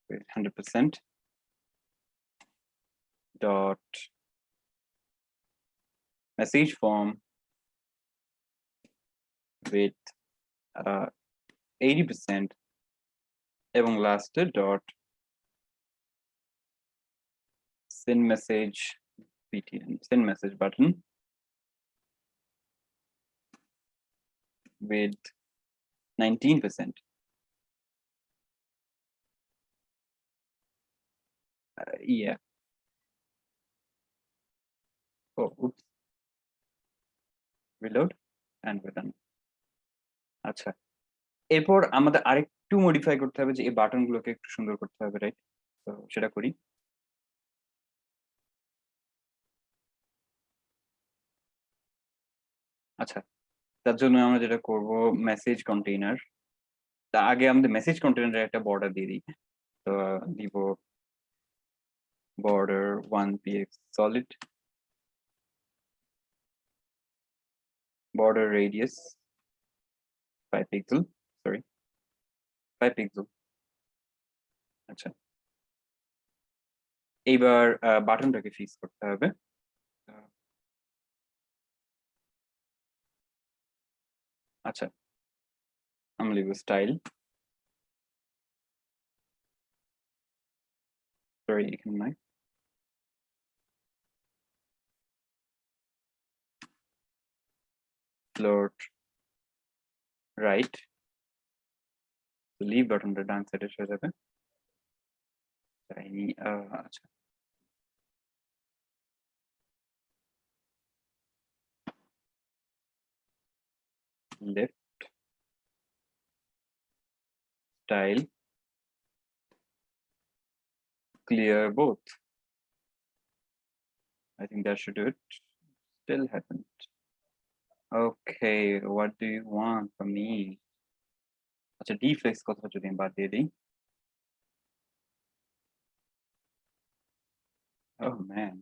with 100% dot message form with 80%, এবং লাস্টে dot send message btn, send message button with 19%. Yeah. Oh, oops. Reload and we're done. আচ্ছা, এরপর আমাদের আরেকটু modify করতে হবে, যে এই বাটন গুলোকে একটু সুন্দর করতে হবে, রাইট? তো সেটা করি। আচ্ছা, তার জন্য আমরা যেটা করব, মেসেজ কন্টেইনার, তা আগে আমাদের মেসেজ কন্টেইনারে একটা বর্ডার দিয়ে দিই। তো দিব border 1px solid, border radius 5 pixel, sorry, 5 pixel। আচ্ছা, এইবার বাটনটাকে ফিক্স করতে হবে। আচ্ছা, আমরা লিখব স্টাইল, সরি এখানে নয়, ফ্লোট রাইট, লিভ বাটনটা ডান সাইডে হয়ে যাবে। আচ্ছা, left, style, clear both. I think that should do it. Still hasn't. Okay, what do you want from me? আচ্ছা, deflex কথা যদি আমি বাদ দিয়ে দিই। Oh man.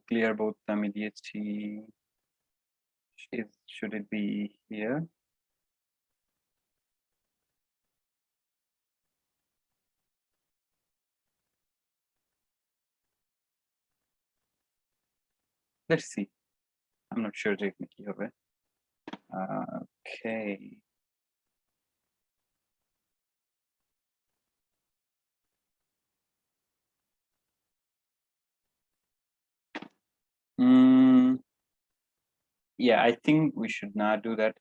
Clear both আমি দিয়েছি। Should it be here? Let's see. I'm not sure যে এখানে কি হবে। Okay. Yeah, I think we should not do that.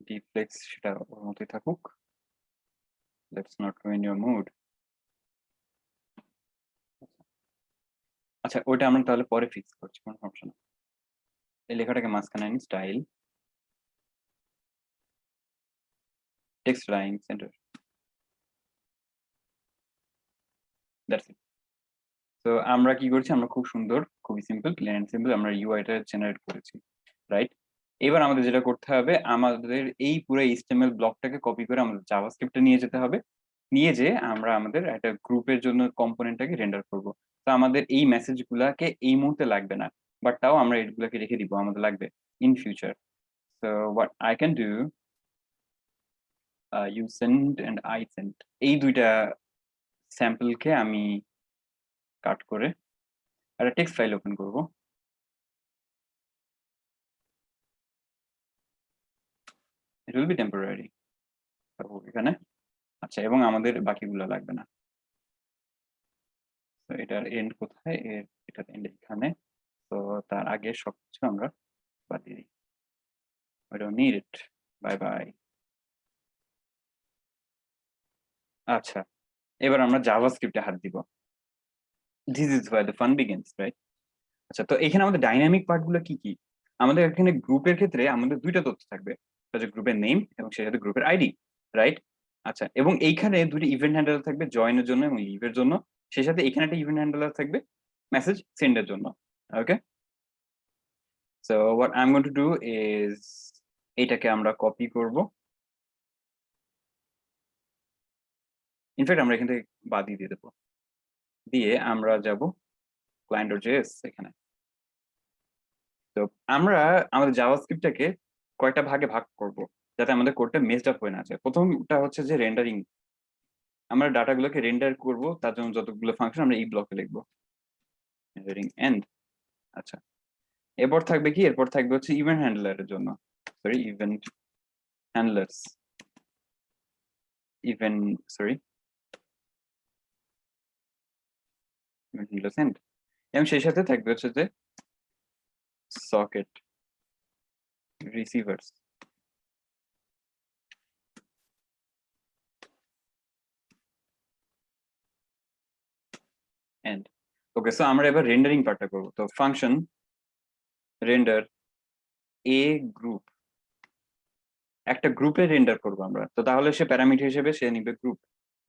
Deflex সেটা ওর মতোই থাকুক। Let's not ruin your mood. আচ্ছা, ওটা আমরা তাহলে পরে ফিক্স করছি, কোনো সমস্যা না। এই লেখাটাকে মাঝখানে আনি, style, text line centre, that's it. তো আমরা কি করছি, আমরা খুব সুন্দর, খুবই সিম্পল, ক্লিয়ার এন্ড সিম্পল আমরা ইউআইটা জেনারেট করেছি, রাইট? এবার আমাদের যেটা করতে হবে, আমাদের এই পুরো এইচটিএমএল ব্লকটাকে কপি করে আমাদের জাভাস্ক্রিপ্টে নিয়ে যেতে হবে। নিয়ে যেয়ে আমরা আমাদের একটা গ্রুপের জন্য কম্পোনেন্টটাকে রেন্ডার করব। তো আমাদের এই মেসেজগুলাকে এই মুহূর্তে লাগবে না, বাট তাও আমরা এগুলোকে রেখে দিব, আমাদের লাগবে in future. So what I can do, you send and I send, এই দুইটা স্যাম্পলকে আমি কাট করে একটা টেক্সট ফাইল ওপেন করব। ইট উইল বি টেম্পোরারি এখানে। আচ্ছা, এবং আমাদের বাকিগুলো লাগবে না। তো এটার এন্ড কোথায়, এটার এন্ড এখানে। তো তার আগে সবকিছু আমরা বাদ দিয়ে দিই। We don't need it. Bye bye. আচ্ছা, এবার আমরা জাভাস্ক্রিপ্টে হাত দিব। This is where the fun begins, right? আচ্ছা, তো এখানে আমাদের ডাইনামিক পার্টগুলো কি কি? আমাদের এখানে গ্রুপের ক্ষেত্রে আমাদের দুইটা তথ্য থাকবে, সেটা গ্রুপের নেম এবং সেই সাথে গ্রুপের আইডি, রাইট? আচ্ছা, এবং এইখানে দুটি ইভেন্ট হ্যান্ডেলার থাকবে, জয়েনের জন্য এবং লিভের জন্য। সেই সাথে এখানে একটা ইভেন্ট হ্যান্ডেলার থাকবে মেসেজ সেন্ডের জন্য। Okay, so what I am going to do is, এইটাকে আমরা কপি করব। ইনফ্যাক্ট আমরা এখান থেকে বাদ দিয়ে দেবো, দিয়ে আমরা যাব client.js এখানে। তো আমরা আমাদের জাভাস্ক্রিপ্টটাকে কয়েকটা ভাগে ভাগ করব, যাতে আমাদের কোডটা মেসড আপ হয়ে না যায়। প্রথমটা হচ্ছে যে রেন্ডারিং, আমরা ডাটাগুলোকে রেন্ডার করব, তার জন্য যতগুলো ফাংশন আমরা এই ব্লকে লিখব, রেন্ডারিং এন্ড। আচ্ছা, এরপর থাকবে কি, এরপর থাকবে হচ্ছে ইভেন্ট হ্যান্ডলারের জন্য, sorry event handlers, event sorry event handlers and, এবং সেই সাথে থাকবে হচ্ছে যে socket receivers and. Okay, so আমরা এবার রেন্ডারিং পার্টটা করব। তো ফাংশন রেন্ডার এ গ্রুপ, একটা গ্রুপে রেন্ডার করবো আমরা। তো তাহলে সে প্যারামিটার হিসেবে সে নিবে গ্রুপ,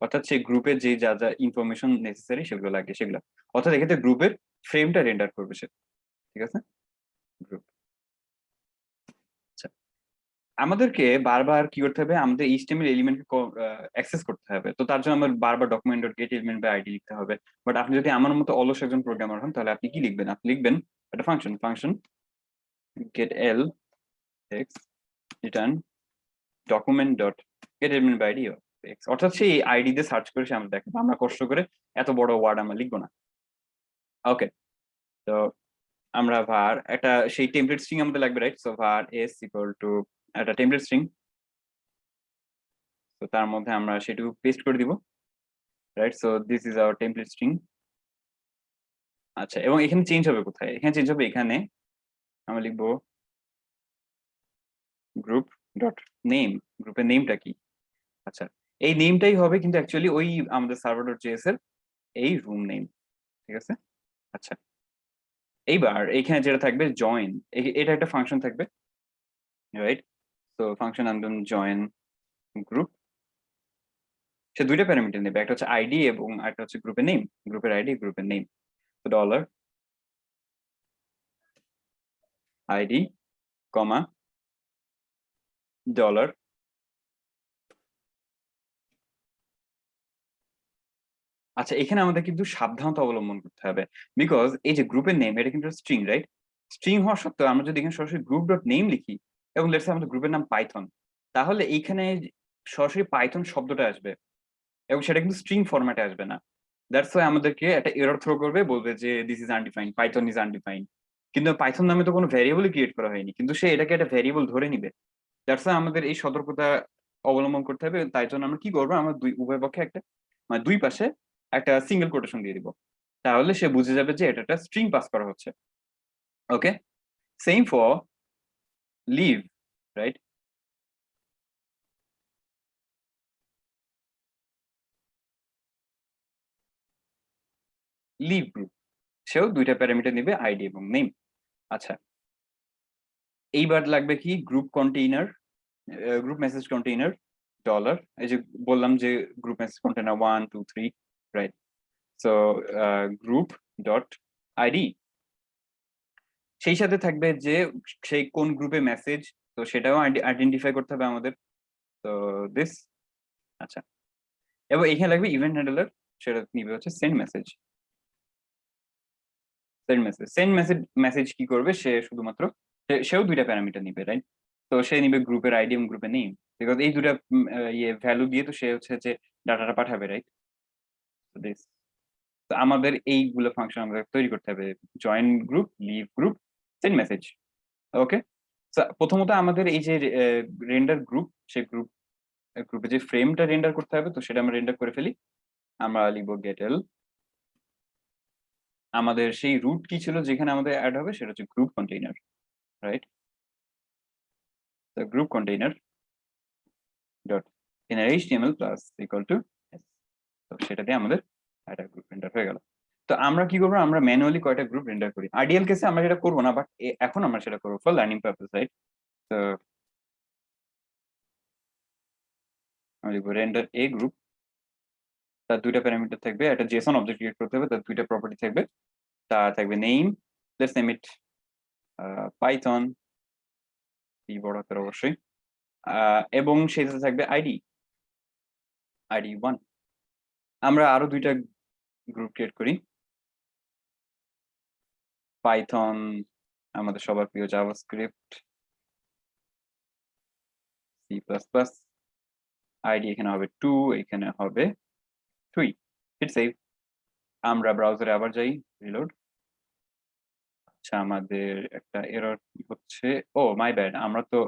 অর্থাৎ সেই গ্রুপের যে যা যা ইনফরমেশন নেসেসারি সেগুলো লাগে সেগুলো, অর্থাৎ এক্ষেত্রে গ্রুপের ফ্রেমটা রেন্ডার করবে সে। ঠিক আছে, গ্রুপ। আচ্ছা, আমাদেরকে বারবার কি করতে হবে, আমাদের HTML এলিমেন্টকে অ্যাক্সেস করতে হবে। তো তার জন্য আমার বারবার ডকুমেন্ট ডট গেট এলিমেন্ট বা আইডি লিখতে হবে। বাট আপনি যদি আমার মতো অলস একজন প্রোগ্রামার হন, তাহলে আপনি কি লিখবেন? আপনি লিখবেন একটা function get L X return document dot get element by ID X, অর্থাৎ সেই আইডি দিয়ে সার্চ করে সে আমরা দেখবো। আমরা কষ্ট করে এত বড় ওয়ার্ড আমরা লিখবো না। ওকে, তো আমরা var একটা সেই টেমপ্লেট স্ট্রিং আমাদের লাগবে, right? So var s equal to একটা টেমপ্লেট স্ট্রিং, তো তার মধ্যে আমরা সেটু পেস্ট করে দিব, right? So this is our template string. আচ্ছা, এবং এখানে চেঞ্জ হবে কোথায়? এখানে চেঞ্জ হবে এখানে, আমরা লিখবো গ্রুপ ডট নেম। গ্রুপের নেমটা কি? আচ্ছা, এই নেমটাই হবে কিন্তু অ্যাকচুয়ালি ওই আমাদের সার্ভার ডট জেএস এর এই রুম নেম, ঠিক আছে? আচ্ছা, এইবার এখানে যেটা থাকবে জয়েন, এটা একটা ফাংশন থাকবে, রাইট? তো ফাংশন আনডন জয়েন গ্রুপ, সে দুইটা প্যারামিটার নেবে, একটা হচ্ছে আইডি এবং একটা হচ্ছে গ্রুপের নেম, গ্রুপের আইডি গ্রুপের নেম। তো ডলার আইডি কমা ডলার, আচ্ছা এখানে আমাদের কিন্তু সাবধানতা অবলম্বন করতে হবে, বিকজ এই যে গ্রুপের নেম এটা কিন্তু স্ট্রিং, রাইট? স্ট্রিং হওয়া সত্ত্বেও আমরা যদি এখানে সরাসরি গ্রুপ ডট নেম লিখি এবং লেটস সে আমাদের গ্রুপের নাম পাইথন, তাহলে এইখানে সরাসরি পাইথন শব্দটা আসবে এবং সেটা কিন্তু স্ট্রিং ফরম্যাটে আসবে না। দ্যাটস ওয়াই আমাদেরকে একটা এরর থ্রো করবে, বলবে যে this is undefined, Python is undefined. কিন্তু পাইথন নামে তো কোনো ভ্যারিয়েবলই ক্রিয়েট করা হয়নি, কিন্তু সে এটাকে একটা ভ্যারিয়েবল ধরে নিবে। দ্যাটস ওয়াই আমাদের এই সতর্কতা অবলম্বন করতে হবে। তাই জন্য আমরা কি করবো, আমরা উভয় পক্ষে একটা, মানে দুই পাশে একটা সিঙ্গেল কোটেশন দিয়ে দিব, তাহলে সে বুঝে যাবে যে এটা একটা স্ট্রিং পাস করা হচ্ছে। Okay, same for leave, right? Leave group, সেও দুইটা প্যারামিটার নিবে, আইডি এবং নেম। আচ্ছা, এইবার লাগবে কি group container, group message container dollar, এই যে বললাম যে group message container 1 2 3, right? So group dot ID, সেই সাথে থাকবে যে সেই কোন গ্রুপে মেসেজ, তো সেটাও আইডেন্টিফাই করতে হবে আমাদের। তো দিস, আচ্ছা, এবং এখানে লাগবে ইভেন্ট হ্যান্ডলার, সেটা নিবে হচ্ছে সেন্ড মেসেজ। সেন্ড মেসেজ কি করবে, সে শুধুমাত্র সেও দুইটা প্যারামিটার নিবে, রাইট? তো সে নিবে গ্রুপের আইডি এবং গ্রুপের নেম, বিকজ এই দুটা ইয়ে ভ্যালু দিয়ে তো সে হচ্ছে যে ডাটাটা পাঠাবে, রাইট? দিস, তো আমাদের এইগুলো ফাংশন আমাদের তৈরি করতে হবে, join group, leave group, send message. Okay, প্রথমত আমাদের এই যে রেন্ডার গ্রুপ, সে গ্রুপে যে ফ্রেমটা রেন্ডার করতে হবে, তো সেটা আমরা রেন্ডার করে ফেলি। আমরা লিখবো গেটেল, আমাদের সেই রুট কি ছিল যেখানে আমাদের অ্যাড হবে, সেটা হচ্ছে গ্রুপ কন্টেইনার, রাইট? তো group container dot inner html plus equal to, তো সেটা দিয়ে আমাদের একটা গ্রুপ রেন্ডার হয়ে গেল। তো আমরা কি করবো, আমরা ম্যানুয়ালি কয়টা গ্রুপ রেন্ডার করি, আইডিয়াল কেসে আমরা সেটা করবো না, বাট এখন আমরা সেটা করবো ফর লার্নিং পারপাস, রাইট? তো আমরা লিখবো রেন্ডার এ গ্রুপ, তার দুইটা প্যারামিটার থাকবে, একটা জেসন অবজেক্ট ক্রিয়েট করতে হবে, তার দুইটা প্রপার্টি থাকবে, তার থাকবে name, let's name it Python, এই বড় হাতের অবশ্যই, এবং সেটাতে থাকবে আইডি, আইডি 1। আমরা আরো দুইটা গ্রুপ ক্রিয়েট করি, পাইথন, আমাদের সবার প্রিয় JavaScript, C plus plus, ID এখানে হবে 2, এখানে হবে 3, হিট সেভ। আমরা ব্রাউজারে আবার যাই, রিলোড। আচ্ছা, আমাদের একটা এরর হচ্ছে, ও মাই ব্যাড, আমরা তো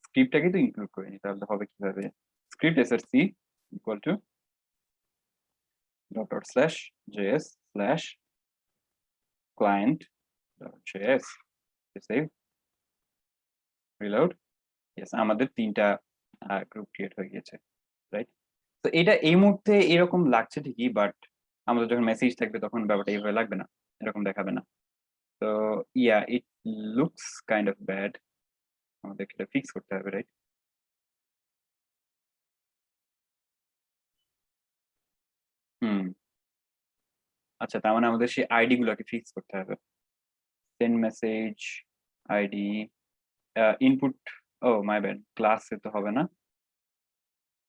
স্ক্রিপ্টটাকে তো ইনক্লুড করিনি, তাহলে হবে কিভাবে, script SRC equal to dot dot slash JS slash client dot JS, save, reload. Yes, আমাদের তিনটা গ্রুপ ক্রিয়েট হয়ে গিয়েছে, রাইট? তো এটা এই মুহূর্তে এরকম লাগছে ঠিকই, বাট আমাদের যখন মেসেজ থাকবে তখন ব্যাপারটা এইভাবে লাগবে না, এরকম দেখাবে না। তো yeah, it looks kind of bad, আমাদেরকে এটা ফিক্স করতে হবে, রাইট? হুম, আচ্ছা, তার মানে আমাদের সেই আইডি গুলোকে ফিক্স করতে হবে। Send message ID, input oh my bad, ক্লাসে তো হবে না,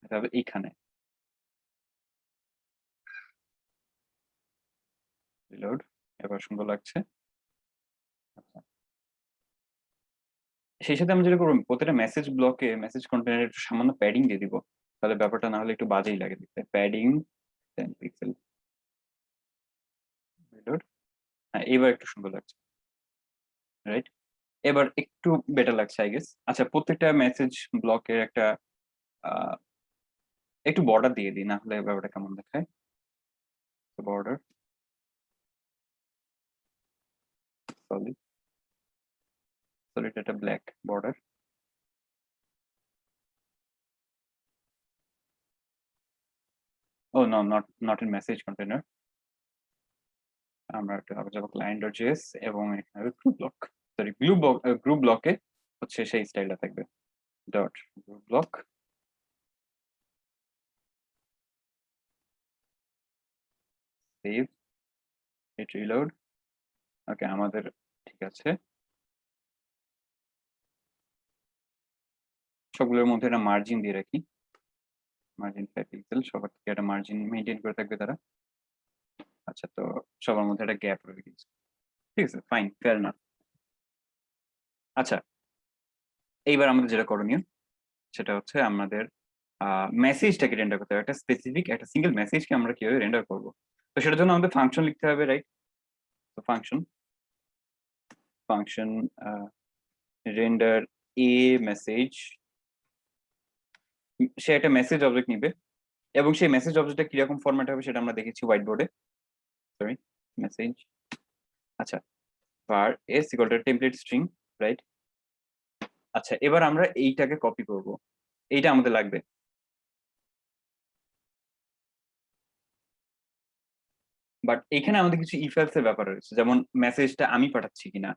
এটা হবে এইখানে। রিলোড, এবার সুন্দর লাগছে। আচ্ছা, সেই সাথে আমি যেটা করবো, প্রতিটা মেসেজ ব্লকে মেসেজ কন্টেনারে একটু সামান্য প্যাডিং দিয়ে দিব, তাহলে ব্যাপারটা না হলে একটু বাজেই লাগে দেখতে। Padding 10 pixel. রিলোড, হ্যাঁ এবার একটু সুন্দর লাগছে, রাইট? এবার একটু বেটার লাগছে আই গেস। আচ্ছা, প্রত্যেকটা মেসেজ ব্লকের একটা আহ, একটু বর্ডার দিয়ে দিই, না হলে ব্যাপারটা কেমন দেখায়। বর্ডার সলিড, সলিড একটা black border. Oh no, not in message container. আমরা একটা আবার যাবো ক্লায়েন্ট ডট জেএস এবং এখানে গ্রুপ ব্লক, সরি গ্রুপ ব্লকে হচ্ছে সেই স্টাইলটা থাকবে। Dot group block, save, hit reload. Okay, আমাদের ঠিক আছে। সবগুলোর মধ্যে একটা মার্জিন দিয়ে রাখি, মার্জিন 5 পিক্সেল, সবার থেকে একটা মার্জিন মেনটেন করে থাকবে তারা। আচ্ছা, তো সবার মধ্যে একটা গ্যাপ রয়ে গেছে, ঠিক আছে, ফাইন, ফেয়ার না। আচ্ছা, এইবার আমাদের যেটা করণীয় সেটা হচ্ছে আমাদের মেসেজটাকে রেন্ডার করতে হবে, একটা স্পেসিফিক একটা সিঙ্গেল মেসেজকে আমরা কিভাবে রেন্ডার করব। তো সেটার জন্য আমাদের ফাংশন লিখতে হবে, রাইট? তো ফাংশন রেন্ডার এ মেসেজ, সে একটা মেসেজ অবজেক্ট নিবে এবং সেই মেসেজ অবজেক্টটা কিরকম ফরম্যাট হবে সেটা আমরা দেখেছি হোয়াইট বোর্ডে। Sorry, message. আচ্ছা, var s equal to template string, right? আচ্ছা, এবার আমরা এইটাকে কপি করব, এইটা আমাদের লাগবে। বাট এখানে আমাদের কিছু ইফ এলস এর ব্যাপার রয়েছে, যেমন মেসেজটা আমি পাঠাচ্ছি কিনা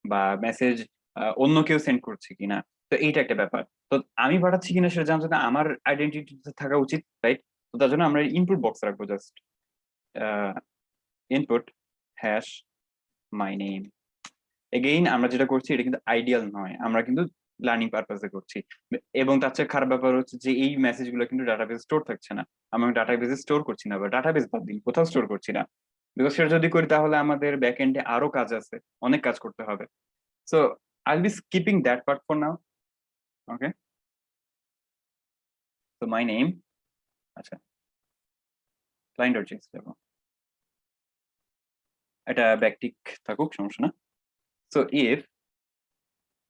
বা মেসেজ অন্য কেউ সেন্ড করছে কিনা। তো এইটা একটা ব্যাপার। তো আমি পাঠাচ্ছি কিনা সেটা জানার জন্য আমার আইডেন্টিটি থাকা উচিত, রাইট? তো তার জন্য আমরা ইনপুট বক্স রাখবো, just input hash my name. Again আমরা যেটা করছি এটা কিন্তু আইডিয়াল নয়, আমরা কিন্তু লার্নিং পারপাসে করছি। এবং তার চেয়ে খারাপ ব্যাপার হচ্ছে যে এই মেসেজ গুলো কিন্তু ডাটাবেস স্টোর থাকছে না। আমরা ডাটাবেসে স্টোর করছি না, বা ডাটাবেস বাদ দিন, কোথাও স্টোর করছি না। বিকজ সেটা যদি করি তাহলে আমাদের ব্যাক এন্ডে আরো কাজ আছে, অনেক কাজ করতে হবে। So I'll be skipping that part for now. Okay, তো মাই নেম, আচ্ছা, ক্লায়েন্ট ডট জেএস দেবো, এটা ব্যাকটিক থাকুক, সমস্যা না। সো ইফ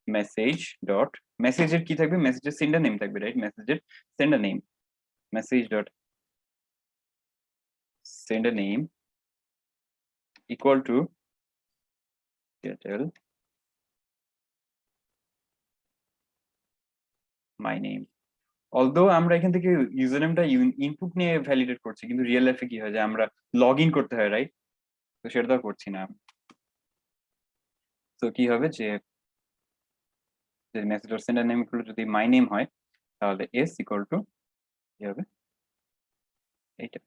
মেসেজ ডট, মেসেজের কি থাকবে, মেসেজের সেন্ডার নেম থাকবে, রাইট? মেসেজের sender name, message dot sender name equal to getl my name. Although আমরা এখান থেকে ইউজার নেমটা ইনপুট নিয়ে ভ্যালিডেট করছি, কিন্তু রিয়েল লাইফে কি হয় যে আমরা লগ ইন করতে হয়, রাইট? তো সেটা তো করছি না। তো কি হবে যে মেসেজ ডট সেন্ডার নেম গুলো যদি মাই নেম হয়, তাহলে এস ইকুয়াল টু কি হবে, এইটা।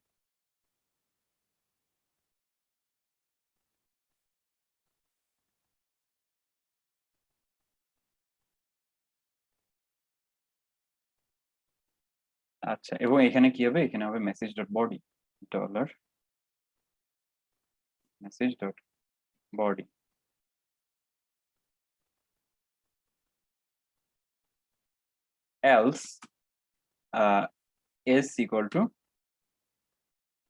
আচ্ছা, এবং এখানে কি হবে, এখানে হবে message dot body, dollar message dot body, else S equal to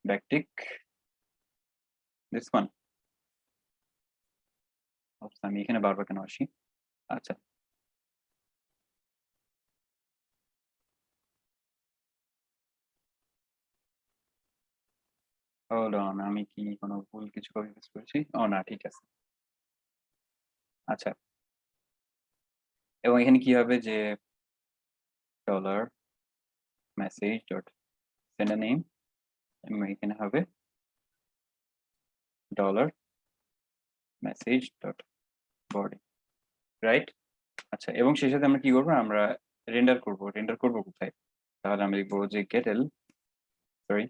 backtick this one. আমি এখানে বারবার কেন আসি? আচ্ছা, হোল্ড অন, আমি কি কোনো ভুল কিছু কপি পেস্ট করেছি? ও না, ঠিক আছে। আচ্ছা, এবং এখানে কি হবে যে dollar message dot sender name, এবং এখানে হবে dollar message dot body, right? আচ্ছা, এবং সেই সাথে আমরা কি করবো, আমরা রেন্ডার করবো কোথায়? তাহলে আমরা লিখবো যে গেটেল, সরি,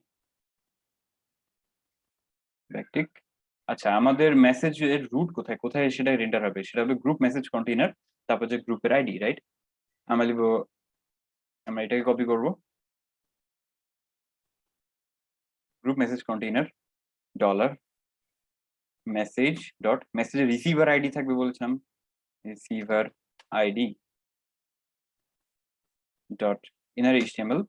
ব্যাকটিক। আচ্ছা, আমাদের মেসেজের রুট কোথায়, কোথায় সেটা রেন্ডার হবে, সেটা হবে গ্রুপ মেসেজ কন্টেইনার, তারপর যে গ্রুপের আইডি, রাইট? আমরা লিখব, আমরা এটাকে কপি করব, group message container dollar message dot মেসেজের রিসিভার আইডি থাকবে বলেছিলাম, receiver ID dot inner HTML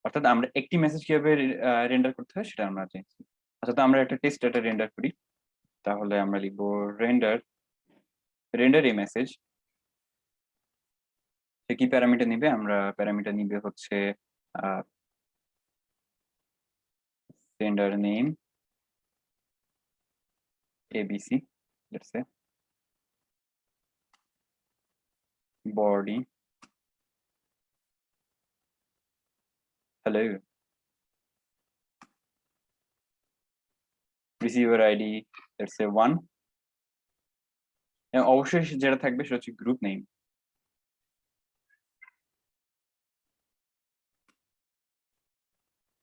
অর্থাৎ আমরা একটি মেসেজ কিভাবে রেন্ডার করতে হয় সেটা আমরা জানি। আচ্ছা, তো আমরা একটা টেস্ট ডাটা রেন্ডার করি, তাহলে আমরা লিখবো রেন্ডার এই মেসেজ। সে কি প্যারামিটার নিবে? আমরা প্যারামিটার নিবে হচ্ছে sender name ABC, let's say body hello, receiver id let's say 1, অবশ্যই যেটা থাকবে সেটা হচ্ছে গ্রুপ নেম,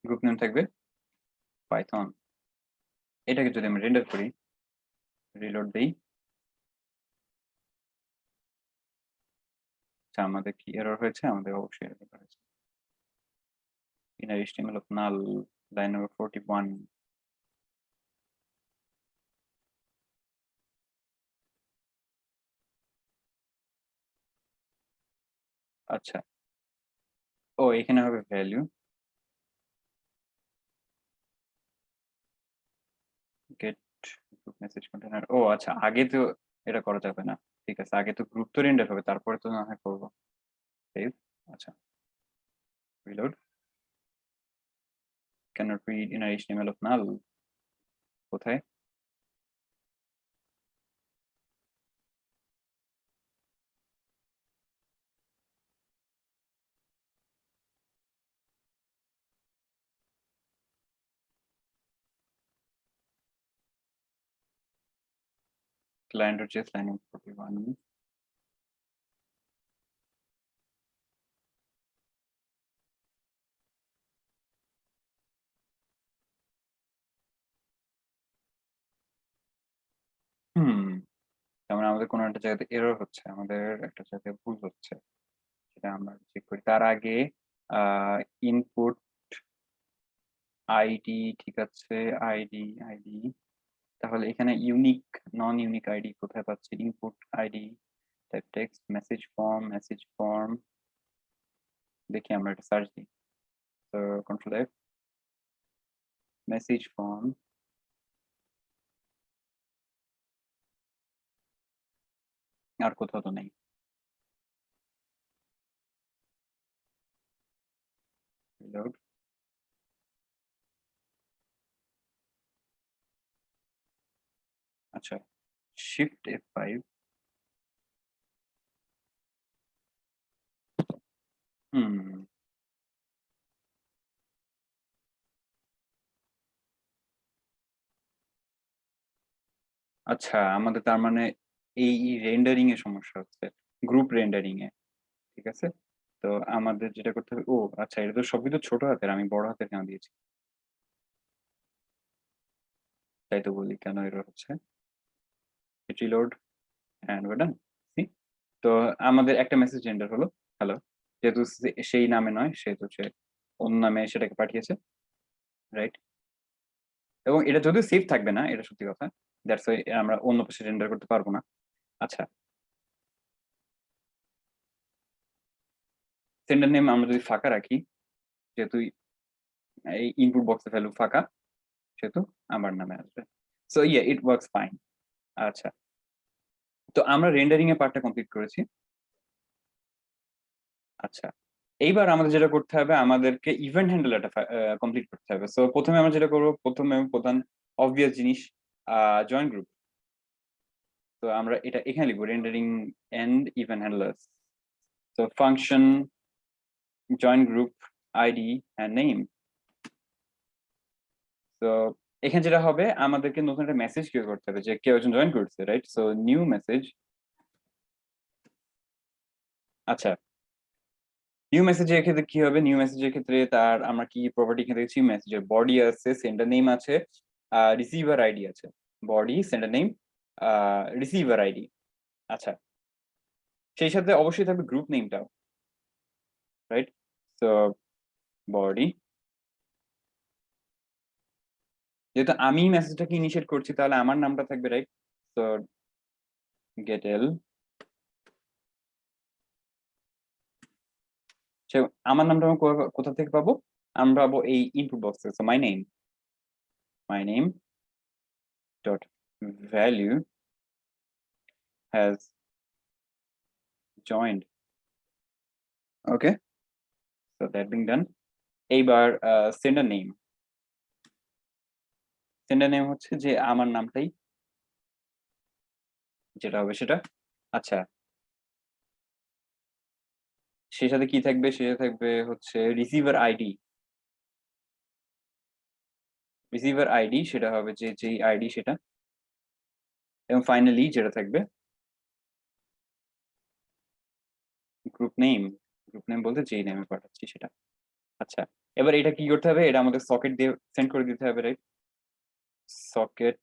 গ্রুপ নেম থাকবে পাইথন। এটাকে যদি আমরা রেন্ডার করি, রিলোড দেই, আচ্ছা আমাদের কি এরর হয়েছে? আমাদের অবশ্যই এরর হয়েছে। inner html of null line number 41, আচ্ছা ও এখানে হবে value get group message container. ও আচ্ছা, আগে তো এটা করা যাবে না, ঠিক আছে, আগে তো গ্রুপ তো রেন্ডার হবে, তারপরে তো না হয় করবো। সেভ, আচ্ছা reload, cannot read inner html of null, কোথায়? client.js line 41, তার মানে আমাদের কোনো একটা জায়গাতে এরর হচ্ছে, আমাদের একটা জায়গায় ভুল হচ্ছে, সেটা আমরা চেক করি। তার আগে ইনপুট আইডি, ঠিক আছে, আইডি আইডি, তাহলে এখানে ইউনিক নন ইউনিক আইডি কোথায় পাচ্ছি? Input ID type text message form, দেখি আমরা এটা সার্চ দিই, তো কন্ট্রোল এফ, মেসেজ ফর্ম, আর কোথাও তো নেই। রিলোড, আচ্ছা শিফট F5, হুম আচ্ছা, আমাদের তার মানে এই রেন্ডারিং এ সমস্যা হচ্ছে, গ্রুপ রেন্ডারিং এ, ঠিক আছে। তো আমাদের যেটা করতে হবে, ও আচ্ছা, এটা তো সবই তো ছোট হাতের, আমি বড় হাতের কেন দিয়েছি? তাই তো বলি কেন এরর হচ্ছে। রিলোড এন্ড ওয়ে ডান। তো আমাদের একটা মেসেজ রেন্ডার হলো হ্যালো, যেহেতু সেই নামে নয়, সেহেতু সে অন্য নামে সেটাকে পাঠিয়েছে, রাইট। এবং এটা যদিও সেভ থাকবে না, এটা সত্যি কথা, দ্যাটস ওয়াই আমরা অন্য পাশে রেন্ডার করতে পারবো না। আচ্ছা, সেন্ডার নেম আমরা যদি ফাঁকা রাখি, যেহেতু এই ইনপুট বক্সের ভ্যালু ফাঁকা, সেহেতু আমার নামে আসবে। So yeah, it works fine. আচ্ছা, তো আমরা রেন্ডারিং এর পার্টটা কমপ্লিট করেছি। আচ্ছা, এইবার আমাদের যেটা করতে হবে, আমাদেরকে ইভেন্ট হ্যান্ডলারটা কমপ্লিট করতে হবে। সো প্রথমে আমরা যেটা করবো, প্রথমে প্রধান অবভিয়াস জিনিস, জয়েন গ্রুপ। তো আমরা এটা এখানে লিখবো, রেন্ডারিং এন্ড ইভেন্ট হ্যান্ডলার্স, তো function join group ID and name. তো এখানে যেটা হবে, আমাদেরকে নতুন একটা মেসেজ ক্রিয়েট করতে হবে যে কেউ একজন জয়েন করছে, রাইট। সো নিউ মেসেজ, আচ্ছা নিউ মেসেজের ক্ষেত্রে কি হবে? নিউ মেসেজের ক্ষেত্রে তার আমরা কি প্রপার্টি এখানে দেখছি, মেসেজের বডি আছে, সেন্ডার নেম আছে, রিসিভার আইডি আছে, body sender name receiver ID. আচ্ছা, সেই সাথে অবশ্যই থাকবে গ্রুপ নেমটাও, রাইট? সো বডি, যেহেতু আমি মেসেজটাকে ইনিশিয়েট করছি তাহলে আমার নামটা থাকবে, রাইট? সো গেটেল, সে আমার নামটা আমি কোথা থেকে পাবো? আমরা পাবো এই ইনপুট বক্সে। So my name dot value has joined. Okay, so that being done, এইবার sender name, sender name হচ্ছে যে আমার নামটাই যেটা হবে সেটা। আচ্ছা, সেই সাথে কি থাকবে? সেই সাথে থাকবে হচ্ছে রিসিভার আইডি, রিসিভার আইডি সেটা হবে যে যেই আইডি সেটা, এবং ফাইনালি যেটা থাকবে গ্রুপ নেম, গ্রুপ নেম বলতে যেই নেমে পাঠাচ্ছি সেটা। আচ্ছা, এবার এটা কি করতে হবে? এটা আমাদের সকেট দিয়ে সেন্ড করে দিতে হবে, রাইট? সকেট,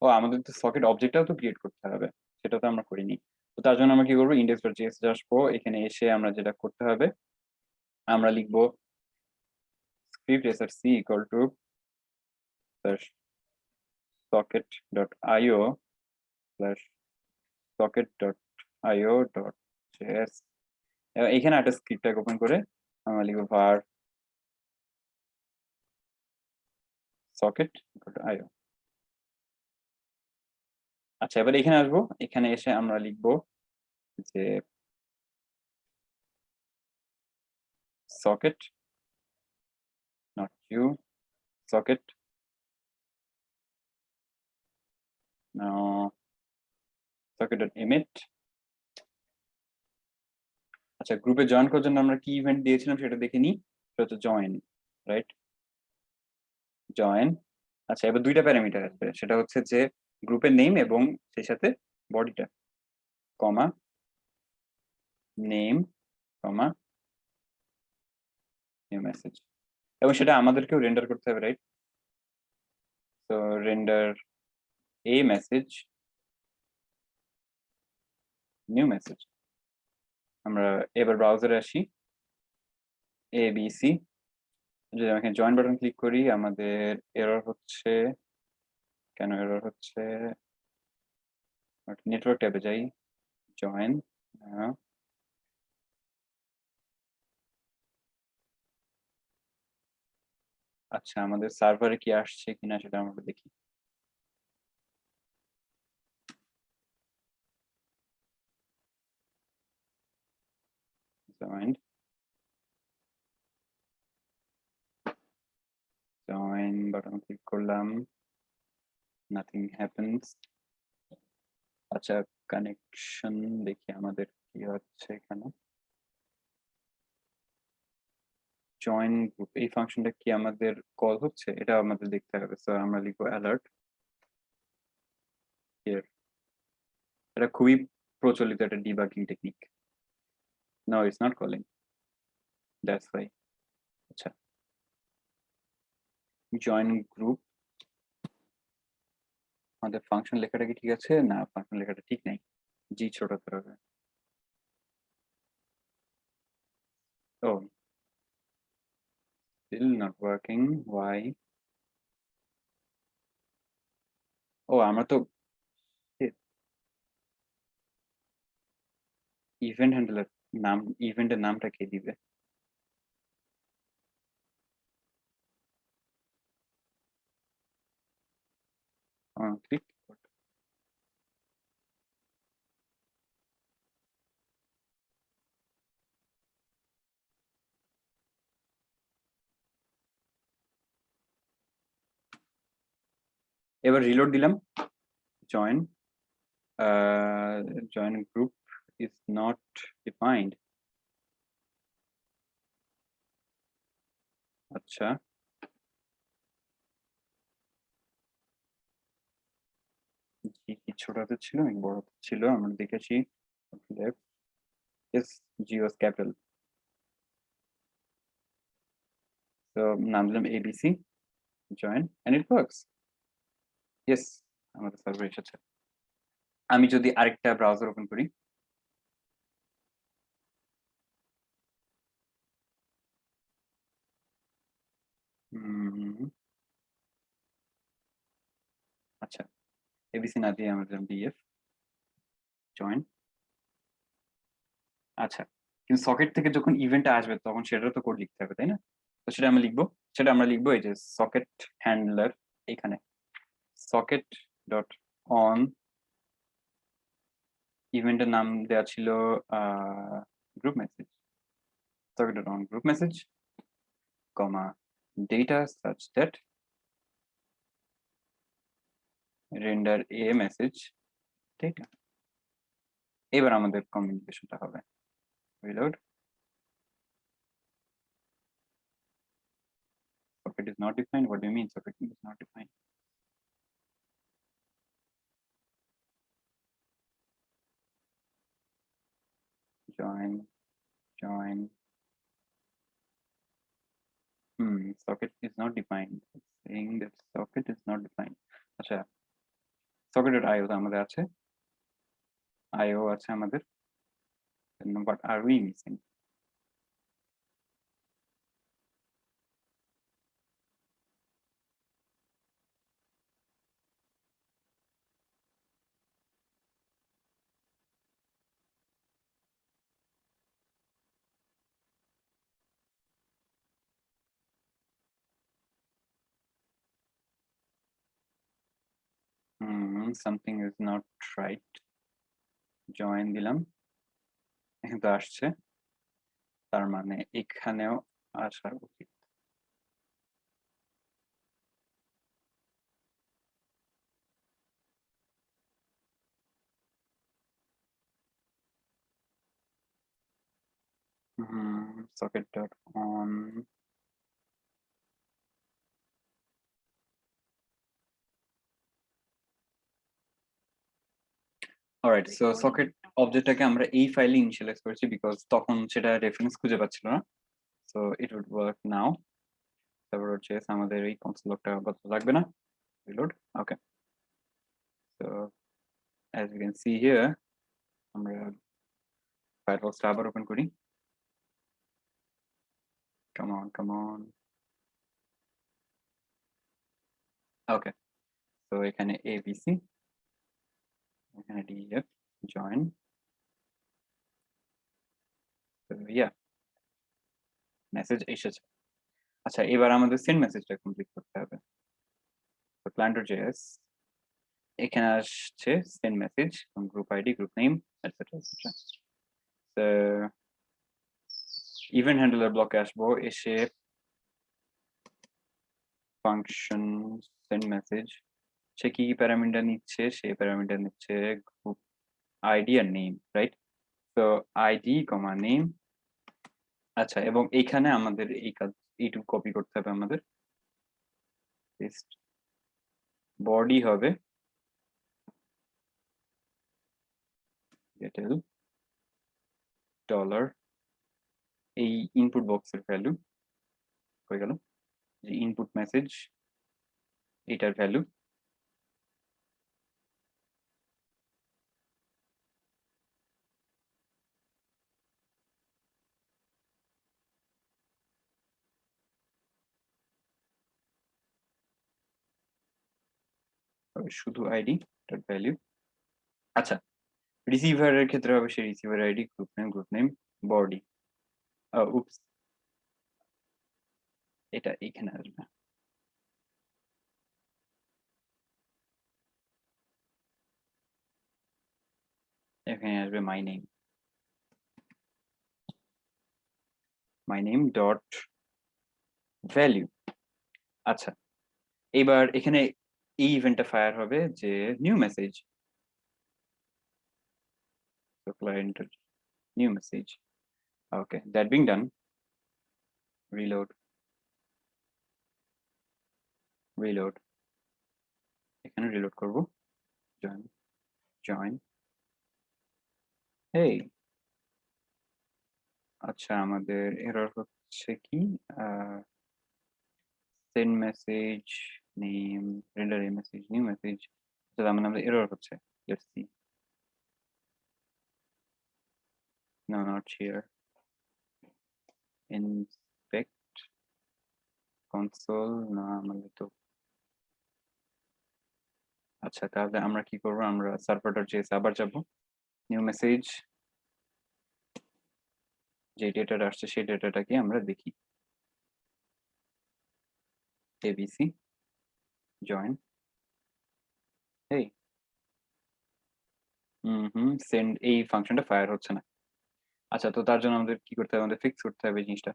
ও আমাদের তো সকেট অবজেক্টটাও তো ক্রিয়েট করতে হবে, সেটা তো আমরা করিনি। তো তার জন্য আমরা কি করবো? index.js আসবো, এখানে এসে আমরা যেটা করতে হবে, আমরা লিখবো script src equal to socket.io slash socket.io.js। এখানে একটা স্ক্রিপ্টটাকে ওপেন করে আমরা লিখবো var socket.io। আচ্ছা, এবার এখানে আসবো, এখানে এসে আমরা লিখবো যে socket not you socket now socket.emit। আচ্ছা, গ্রুপে জয়েন করার জন্য আমরা কি ইভেন্ট দিয়েছিলাম সেটা দেখে নিই, সেটা হচ্ছে জয়েন, রাইট? জয়েন। আচ্ছা, এবার দুইটা প্যারামিটার আসবে, সেটা হচ্ছে যে গ্রুপের নেম এবং সেই সাথে বডিটা, কমা নেম কমা নিউ মেসেজ, এবং সেটা আমাদেরকেও রেন্ডার করতে হবে, রাইট? তো রেন্ডার এ মেসেজ নিউ মেসেজ। আমরা এবার ব্রাউজারে আসি, ABC, যদি আমি এখানে জয়েন বাটন ক্লিক করি আমাদের এরর হচ্ছে, কেন এরর হচ্ছে? নেটওয়ার্ক ট্যাবে যাই, জয়েন, আচ্ছা আমাদের সার্ভারে কি আসছে কিনা সেটা আমরা দেখি। জয়েন, জয়েন বাটন ক্লিক করলাম, নাথিং হ্যাপেন্স। আচ্ছা, কানেকশন দেখি আমাদের কি হচ্ছে এখানে। জয়েন গ্রুপ এই ফাংশনটা কি আমাদের কল হচ্ছে? এটা আমাদের দেখতে হবে। সো আমরা লিখবো অ্যালার্ট হিয়ার। এটা খুবই প্রচলিত একটা debugging technique. No, it's not calling, that's why. আচ্ছা, জয়েন গ্রুপ, আমাদের ফাংশন লেখাটা কি ঠিক আছে? না, ফাংশন লেখাটা ঠিক নাই, জি ছোট করতে হবে। ও, still not working, why? ও, আমরা তো ইভেন্ট হ্যান্ডলার নাম, ইভেন্টের নামটা কে দিবে? ক্লিক, এবার রিলোড দিলাম, join, join group is not defined। আচ্ছা, কি ছোট হাতের ছিল নাকি বড় হাতের ছিল? আমরা দেখেছি left is G was capital। তো নাম দিলাম ABC, join, and it works। Yes, আমাদের সার্ভার এসেছে। আমি যদি আরেকটা ব্রাউজার ওপেন করি, এবিসি না দিয়ে আমরা দিলাম ডিএফ জয়েন। আচ্ছা, কিন্তু সকেট থেকে যখন ইভেন্ট আসবে তখন সেটা তো কোড লিখতে হবে, তাই না? তো সেটা আমরা লিখবো এই যে সকেট হ্যান্ডলার, এখানে সকেট ডট অন, ইভেন্টের নাম দেওয়া ছিল group message, socket dot on group message, comma data such that render A message data. এবার আমাদের কমিউনিকেশনটা হবে reload. Socket is not defined. What do you mean socket is not defined? Join. Socket is not defined. It's saying that socket is not defined. আচ্ছা, socket.io তো আমাদের আছে, io আছে আমাদের, what are we missing? Something is not right. Join দিলাম, এখানে তো আসছে, তার মানে এখানেও আসা উচিত। socket.on অলরাইট, সো সকেট অবজেক্টটাকে আমরা এই ফাইলে ইনিশিয়ালাইজ করেছি বিকজ তখন সেটা রেফারেন্স খুঁজে পাচ্ছিল না। So it would work now. তারপর হচ্ছে আমাদের এই কনসোল লগটা লাগবে না, reload. Okay, so as you can see here, আমরা ফায়ারফক্সটা আবার ওপেন করি। Come on. ওকে, তো এখানে এবিসি, এখানে ডিএফ জয়েন, ইয়া মেসেজ এসেছে। আচ্ছা, এবার আমাদের সেন্ড মেসেজটা কমপ্লিট করতে হবে। তো plan.js, এখানে আসছে send message, group ID, group name, etcetera etcetera. তো ইভেন্ট হ্যান্ডলার ব্লকে আসবো, এসে ফাংশন সেন্ড মেসেজ, সে কি প্যারামিটার নিচ্ছে, সে প্যারামিটার নিচ্ছে গ্রুপ আইডি আর নেম, রাইট? তো আইডি কমা নেম। আচ্ছা, এবং এইখানে আমাদের এই কাজ, এইটুকু কপি করতে হবে আমাদের। বডি হবে ডলার, এই ইনপুট বক্সের ভ্যালু হয়ে গেল, যে ইনপুট মেসেজ এটার ভ্যালু। শুধু আইডি ডট ভ্যালু। আচ্ছা, রিসিভারের ক্ষেত্রে হবে সে receiver ID, group name body. Oops, এটা এখানে আসবে। এখানে আসবে মাই নেম ডট ভ্যালু। আচ্ছা, এবার এখানে এই ইভেন্টটা ফায়ার হবে যে new message, client new message. Okay, that being done, reload. এখানে রিলোড করব, জয়েন। এই আচ্ছা, আমাদের এরর হচ্ছে কি, সেন্ড মেসেজ নেম রেন্ডার এ মেসেজ নিউ মেসেজ, তার মানে আমাদের এরর হচ্ছে। Let's see, no not here, inspect console, না আমাদের তো আচ্ছা, তাহলে আমরা কি করব? আমরা server.js আবার যাব। New message. যে ডেটাটা আসছে সেই ডেটাটাকে আমরা দেখি। abc join এই সেন্ড এই ফাংশনটা ফায়ার হচ্ছে না। আচ্ছা, তো তার জন্য আমাদের কি করতে হবে? আমাদের ফিক্স করতে হবে এই জিনিসটা।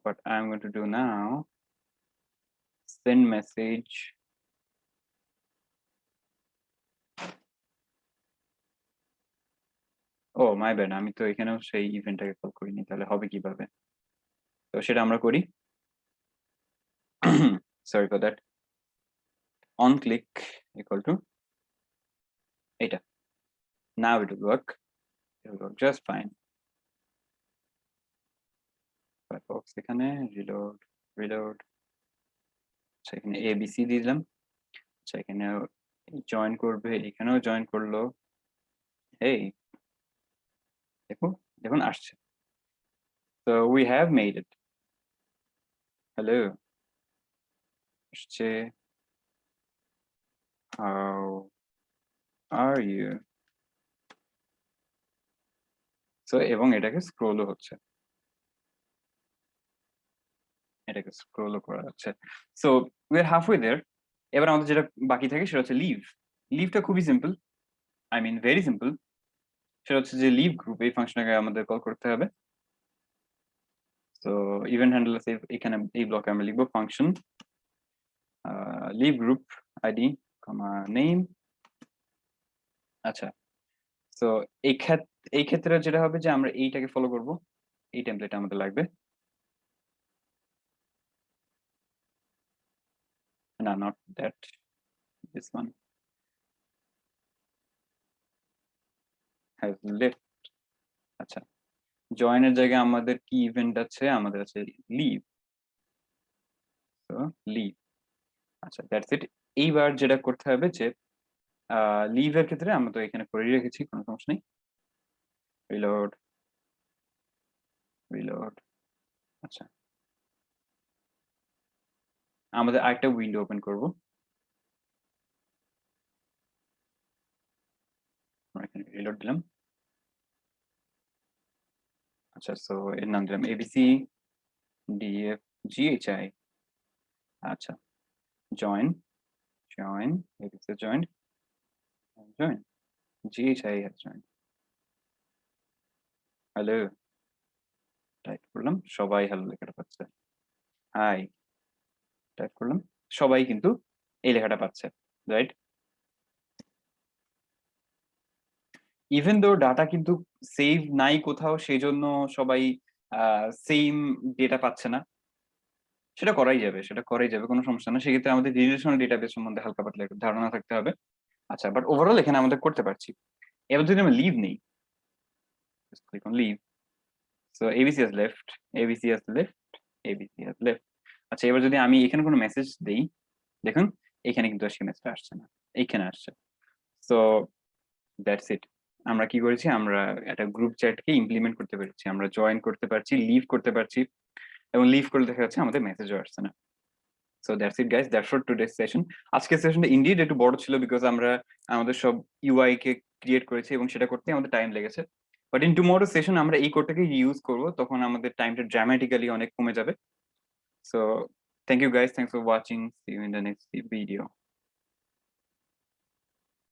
What I'm going to do now, send message. Oh my bad, আমি তো এখানেও সেই ইভেন্টটাকে কল করিনি, তাহলে হবে কিভাবে? তো সেটা আমরা করি। Sorry for that. On click equal to এটা। Now it will work, it will work just fine. Firefox এখানে রিলোড রিলোড। আচ্ছা, এখানে এবিসি দিলাম। আচ্ছা, এখানে জয়েন করবে, এখানেও জয়েন করলো। এই দেখুন, দেখুন আসছে। So we have made it. Hello. আসছে। How are you? So এবং এটাকে স্ক্রলও হচ্ছে, এটাকে স্ক্রলও করা যাচ্ছে। সো উই আর হাফওয়ে দেয়ার। এবার আমাদের যেটা বাকি থাকে সেটা হচ্ছে লিভ। লিভটা খুবই simple, I mean very simple. সেটা হচ্ছে যে লিভ গ্রুপ এই ফাংশনটাকে আমাদের কল করতে হবে। সো ইভেন্ট হ্যান্ডলার সেভ, এখানে এই ব্লকে আমরা লিখবো function leave group ID comma name. আচ্ছা, সো এই ক্ষেত্রে যেটা হবে যে আমরা এইটাকে ফলো করব, এই টেমপ্লেট আমাদের লাগবে না, not that, this one has left. আচ্ছা, জয়েনের জায়গায় আমাদের কি ইভেন্ট আছে? আমাদের আছে লিভ। তো লিভ। আচ্ছা, দ্যাটস ইট। এইবার যেটা করতে হবে যে লিভ এর ক্ষেত্রে আমরা তো এখানে করে রেখেছি, কোনো সমস্যা নেই। Reload reload. আচ্ছা, আমাদের আরেকটা উইন্ডো ওপেন করব। আমরা এখানে রিলোড দিলাম। আচ্ছা, সো এর নাম দিলাম এবিসি ডিএফ জিএইচআই। আচ্ছা, join join ABC join join GHI has join. Hello type করলাম, সবাই হ্যালো লেখাটা পাচ্ছে। হাই টাইপ করলাম, সবাই কিন্তু এই লেখাটা পাচ্ছে, রাইট? ইভেন দো ডাটা কিন্তু সেভ নাই কোথাও, সেই জন্য সবাই সেম ডেটা পাচ্ছে না। সেটা করাই যাবে, সেটা করাই যাবে, কোনো সমস্যা না। সেক্ষেত্রে আমাদের রিলেশনাল ডেটাবেস সম্বন্ধে হালকা পাতলা একটু ধারণা থাকতে হবে। আচ্ছা, বাট ওভারঅল এখানে আমাদের করতে পারছি। এবার যদি আমরা লিভ নেই, click on leave. So ABC has left, ABC has left, ABC has left। আচ্ছা, এবার যদি আমি এখানে কোনো মেসেজ দেই, দেখুন এখানে কিন্তু আজকে মেসেজ আসছে না, এইখানে আসছে। So that's it. আমরা কি করেছি? আমরা একটা গ্রুপ চ্যাটকে ইমপ্লিমেন্ট করতে পেরেছি, আমরা জয়েন করতে পারছি, লিভ করতে পারছি, এবং লিভ করে দেখা যাচ্ছে আমাদের মেসেজও আসছে না। So that's it guys, that's for today's session. আজকের সেশনটা ইনডিড একটু বড় ছিল, বিকজ আমরা আমাদের সব ইউআই কে ক্রিয়েট করেছি এবং সেটা করতে আমাদের টাইম লেগেছে। বাট ইন টুমরো সেশন আমরা এই কোডটাকে ইউজ করব, তখন আমাদের টাইমটা ড্রামাটিক্যালি অনেক কমে যাবে। So thank you guys, thanks for watching, see you in the next video.